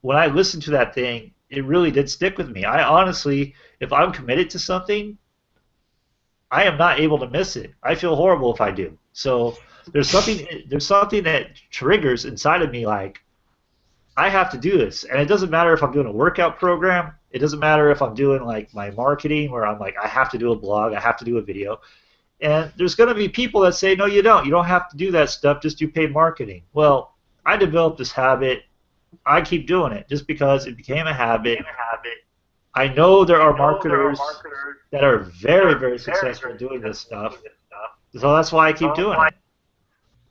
when I listened to that thing, it really did stick with me. I honestly, if I'm committed to something, I am not able to miss it. I feel horrible if I do. So there's something that triggers inside of me, like, I have to do this. And it doesn't matter if I'm doing a workout program. It doesn't matter if I'm doing, like, my marketing, where I'm like, I have to do a blog, I have to do a video. And there's going to be people that say, no, you don't. You don't have to do that stuff. Just do paid marketing. Well, I developed this habit. I keep doing it just because it became a habit. I know there are marketers that are very, very successful doing this stuff. So that's why I keep doing it.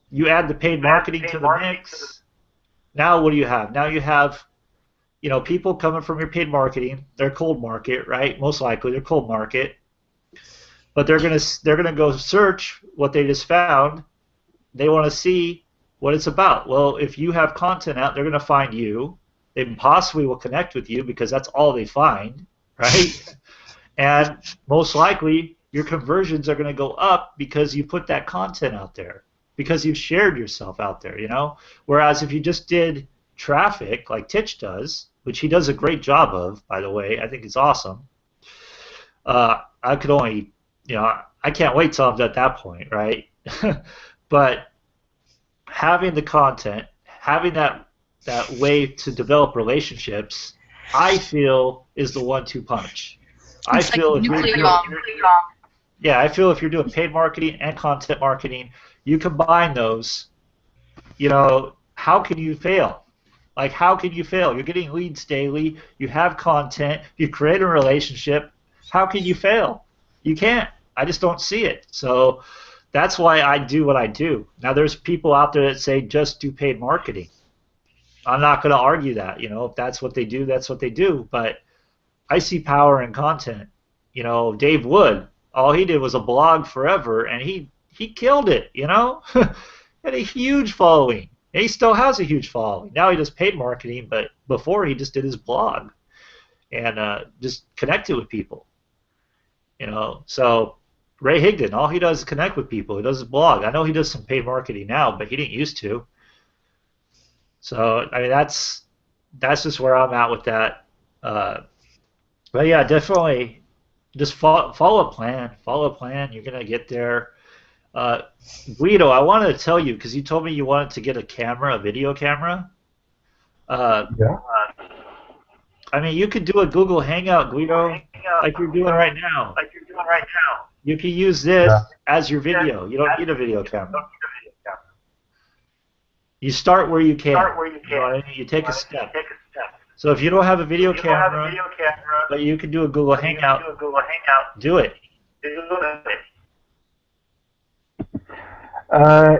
You add the paid marketing to the mix. Now what do you have? Now you have, people coming from your paid marketing. They're cold market, right? Most likely they're cold market, but they're gonna go search what they just found. They want to see what it's about. Well, if you have content out, they're gonna find you. They possibly will connect with you because that's all they find, right? And most likely your conversions are going to go up because you put that content out there, because you've shared yourself out there. Whereas if you just did traffic like Titch does, which he does a great job of, by the way, I think it's awesome. I could only, I can't wait till I'm at that point, right? But having the content, having that way to develop relationships, I feel is the 1-2 punch. I feel if you're doing paid marketing and content marketing, you combine those, how can you fail? Like, how can you fail? You're getting leads daily, you have content, you create a relationship. How can you fail? You can't. I just don't see it. So that's why I do what I do. Now, there's people out there that say just do paid marketing. I'm not going to argue that. If that's what they do, that's what they do. But I see power in content. Dave Wood, all he did was a blog forever, and he killed it. Had a huge following. And he still has a huge following. Now he does paid marketing, but before he just did his blog and just connected with people. So Ray Higdon, all he does is connect with people. He does his blog. I know he does some paid marketing now, but he didn't used to. So I mean, that's just where I'm at with that. But yeah, definitely, just follow a plan. Follow a plan. You're gonna get there. Guido, I wanted to tell you because you told me you wanted to get a video camera. Yeah. I mean, you could do a Google Hangout, Guido, like you're doing right now. You can use this as your video. You don't need a video camera. You start where you can. You take a step. So if you don't have a video camera, but you can do a Google Hangout, do it.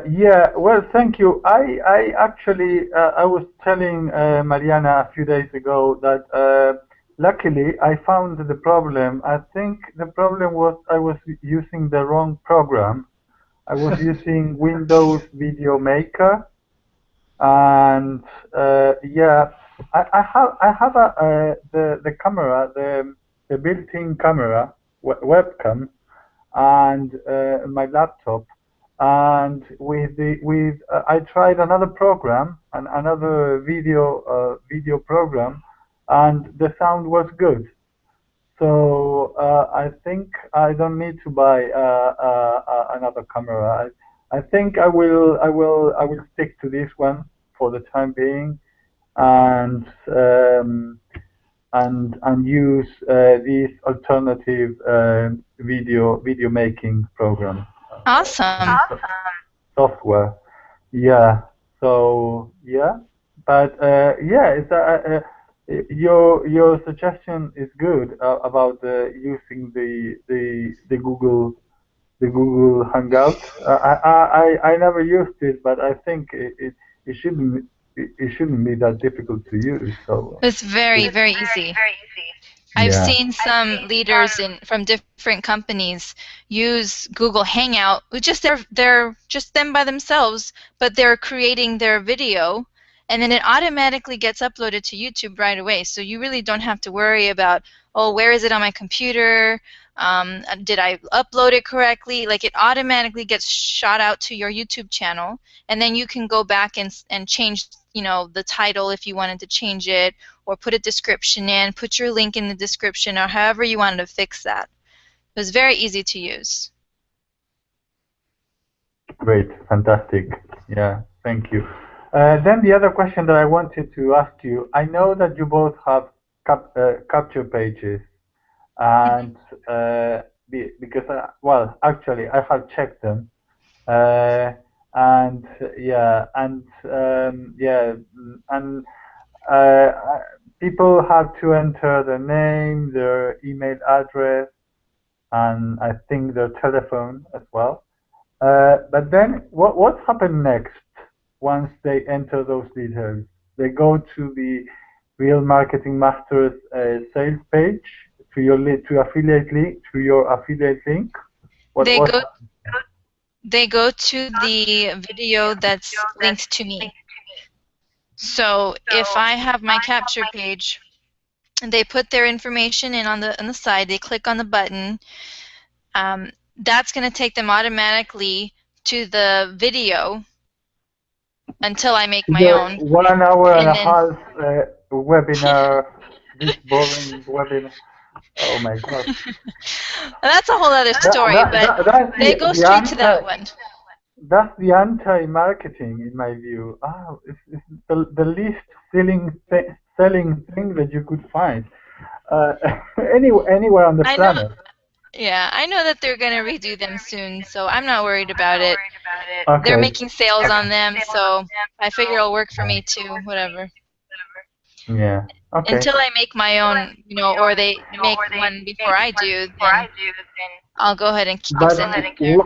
Yeah, well, thank you. I actually, I was telling Mariana a few days ago that luckily I found the problem. I think the problem was I was using the wrong program. I was using Windows Video Maker, and yeah, I have the camera, the built-in camera, webcam, and my laptop. And I tried another program, another video program, and the sound was good. So I think I don't need to buy another camera. I think I will stick to this one for the time being, and use this alternative video making program. Awesome. Software. Yeah. So yeah, but yeah, your suggestion is good about using the Google Hangout. I never used it, but I think it shouldn't be that difficult to use. So It's very, very easy. I've seen some leaders from different companies use Google Hangout with just they're just them by themselves, but they're creating their video, and then it automatically gets uploaded to YouTube right away. So you really don't have to worry about, oh, where is it on my computer? Did I upload it correctly? Like, it automatically gets shot out to your YouTube channel, and then you can go back and change, the title if you wanted to change it, or put a description in, put your link in the description, or however you wanted to fix that. It was very easy to use. Great, fantastic. Yeah, thank you. Then the other question that I wanted to ask you, I know that you both have capture pages, and because well, actually, I have checked them, and yeah, and people have to enter their name, their email address, and I think their telephone as well. But then, what happened next once they enter those details? They go to the Real Marketing Masters sales page to your to your affiliate link. They What go happens? they go to the video that's linked to me. So if I have my capture page, they put their information in on the side. They click on the button. That's going to take them automatically to the video until I make my The own. 1 hour and And a then, half yeah. webinar, this boring webinar. Oh my God. That's a whole other story, but That's they go the straight to that anti. one. That's the anti-marketing, in my view. It's the least selling thing that you could find uh, anywhere on the I know, planet. yeah, I know that they're going to redo them soon, so I'm not worried about it. They're Okay. making sales on them, so I figure it'll work for me too, whatever. Yeah. Okay. Until I make my own, or they make one before I do, then I'll go ahead and keep But sending them there.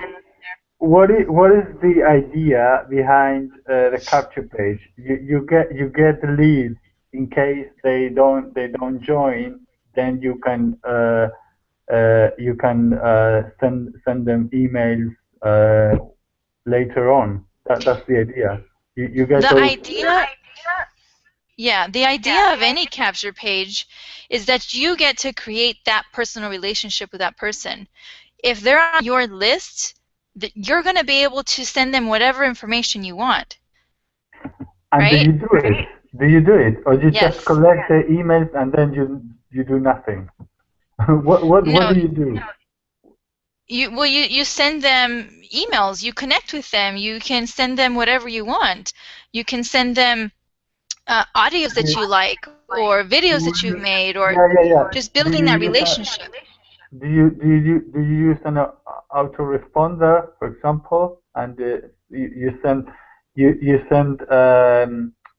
what is the idea behind the capture page? You get the leads in case they don't join, then you can send them emails later on. That's the idea. You get The those. idea, yeah, the idea of any capture page is that you get to create that personal relationship with that person. If they're on your list, you're going to be able to send them whatever information you want, And do right? you do it? Do you do it, or you just Yes. collect the emails and then you do nothing? What No, do you do? you send them emails, you connect with them, you can send them whatever you want. You can send them audios Do that you, you like or videos do that you've you, made or yeah, yeah, yeah. just Do building you that use a relationship. do you use an autoresponder, for example, and you send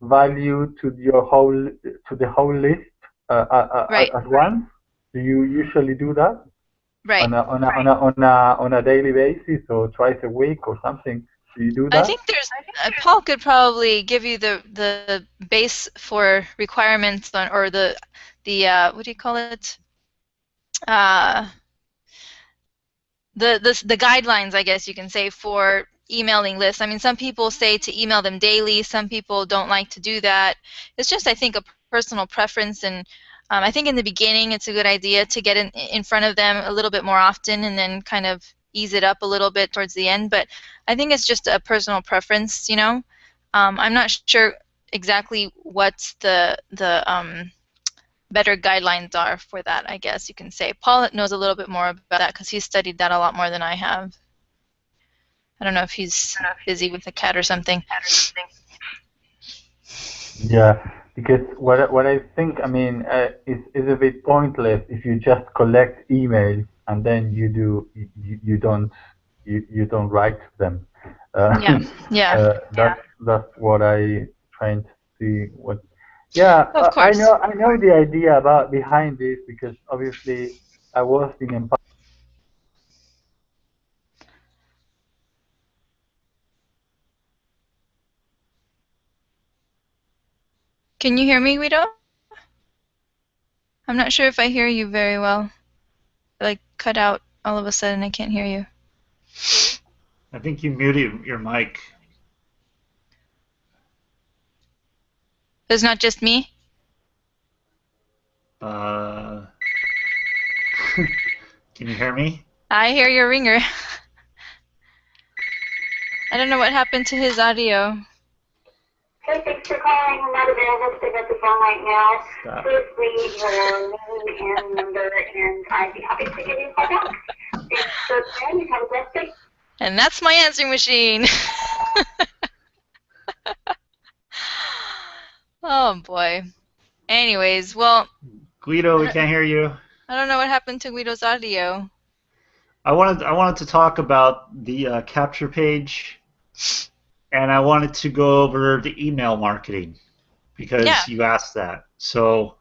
value to the whole list Right, at once? Do you usually do that right. on a daily basis or twice a week or something? Do you do I that? think there's Paul could probably give you the base for requirements on or the what do you call it? Uh, the guidelines, I guess you can say, for emailing lists. I mean, some people say to email them daily. Some people don't like to do that. It's just, I think, a personal preference, and I think in the beginning it's a good idea to get in front of them a little bit more often, and then kind of ease it up a little bit towards the end. But I think it's just a personal preference, you know. I'm not sure exactly what the better guidelines are for that, I guess you can say. Paul knows a little bit more about that because he's studied that a lot more than I have. I don't know if he's busy with a cat or something. Yeah, because what I think, I mean, is a bit pointless if you just collect emails and then you don't write them. Yeah, yeah, That's what I trying to see. Yeah, of I course. know the idea about behind this because obviously I was in Empower. Can you hear me, Guido? I'm not sure if I hear you very well. Like cut out all of a sudden. I can't hear you. I think you muted your mic. It's not just me. Uh, can you hear me? I hear your ringer. I don't know what happened to his audio. Hey, thanks for calling. I'm not available to pick up the phone right now. Stop. Please leave your name and number, and I'd be happy to give you a call back. Thanks for calling. Have a blessed day. And that's my answering machine. Oh boy. Anyways, well, Guido, we can't hear you. I don't know what happened to Guido's audio. I wanted to talk about the capture page, and I wanted to go over the email marketing because Yeah. you asked that. So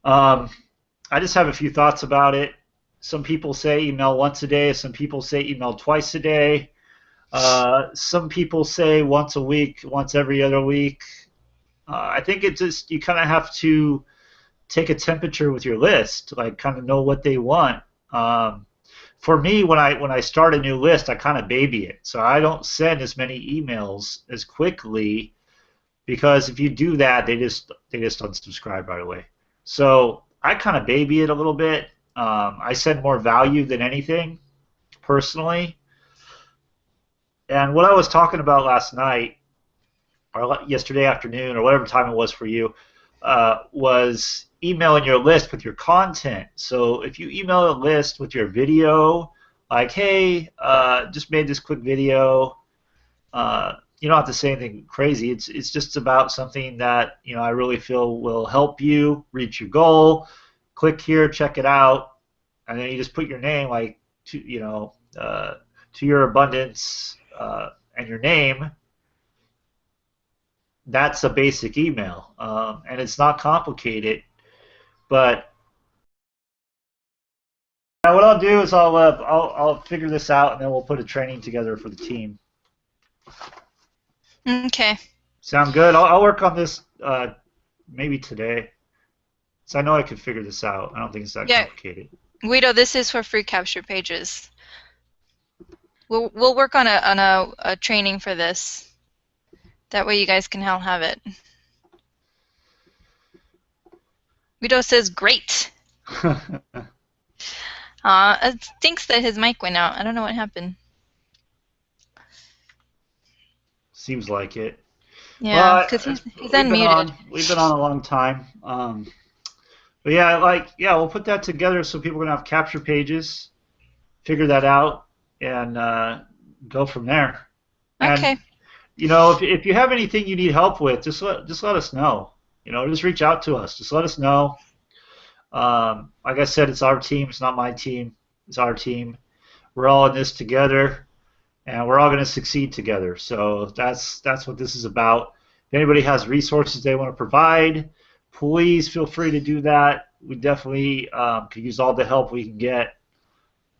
I just have a few thoughts about it. Some people say email once a day. Some people say email twice a day. Some people say once a week, once every other week. I think it just you kind of have to take a temperature with your list, like kind of know what they want. Um, for me, when I start a new list, I kind of baby it, so I don't send as many emails as quickly because if you do that, they just unsubscribe right away. So I kind of baby it a little bit. I send more value than anything personally. And what I was talking about last night or yesterday afternoon or whatever time it was for you was emailing your list with your content. So if you email a list with your video, like, hey, just made this quick video. You don't have to say anything crazy. It's just about something that I really feel will help you reach your goal. Click here, check it out, and then you just put your name, like to your abundance and your name. That's a basic email, and it's not complicated. But what I'll do is I'll figure this out, and then we'll put a training together for the team. Okay. Sound good? I'll work on this maybe today. So I know I can figure this out. I don't think it's that complicated. Guido, this is for free capture pages. We'll work on a training for this. That way you guys can all have it. Guido says great. It thinks that his mic went out. I don't know what happened. Seems like it. Yeah, because he's unmuted. We've been on a long time. But yeah, we'll put that together so people are gonna have capture pages, figure that out, and go from there. Okay. And, if you have anything you need help with, just let us know. Just reach out to us. Just let us know. Like I said, it's our team. It's not my team. It's our team. We're all in this together, and we're all going to succeed together. So that's what this is about. If anybody has resources they want to provide, please feel free to do that. We definitely could use all the help we can get.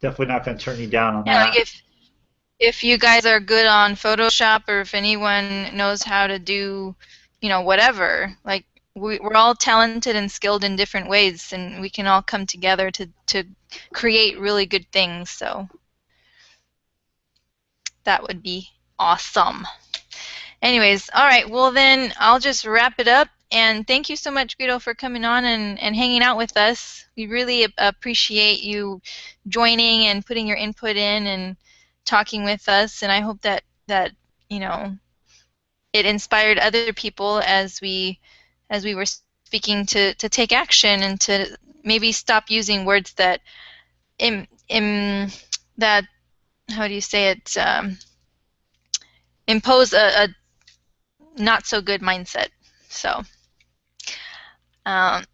Definitely not going to turn you down on that. Like if you guys are good on Photoshop, or if anyone knows how to do, whatever, like we're all talented and skilled in different ways, and we can all come together to create really good things. So that would be awesome. Anyways, all right, well then I'll just wrap it up, and thank you so much, Guido, for coming on and hanging out with us. We really appreciate you joining and putting your input in and talking with us, and I hope that it inspired other people as we were speaking to take action and to maybe stop using words that that, how do you say it, impose a not so good mindset. So I'm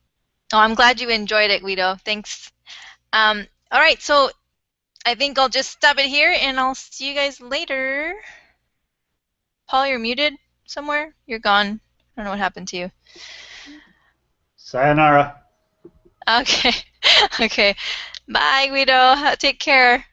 glad you enjoyed it, Guido. Thanks. All right, so I think I'll just stop it here, and I'll see you guys later. Paul, you're muted somewhere? You're gone. I don't know what happened to you. Sayonara. Okay. Okay. Bye, Guido. Take care.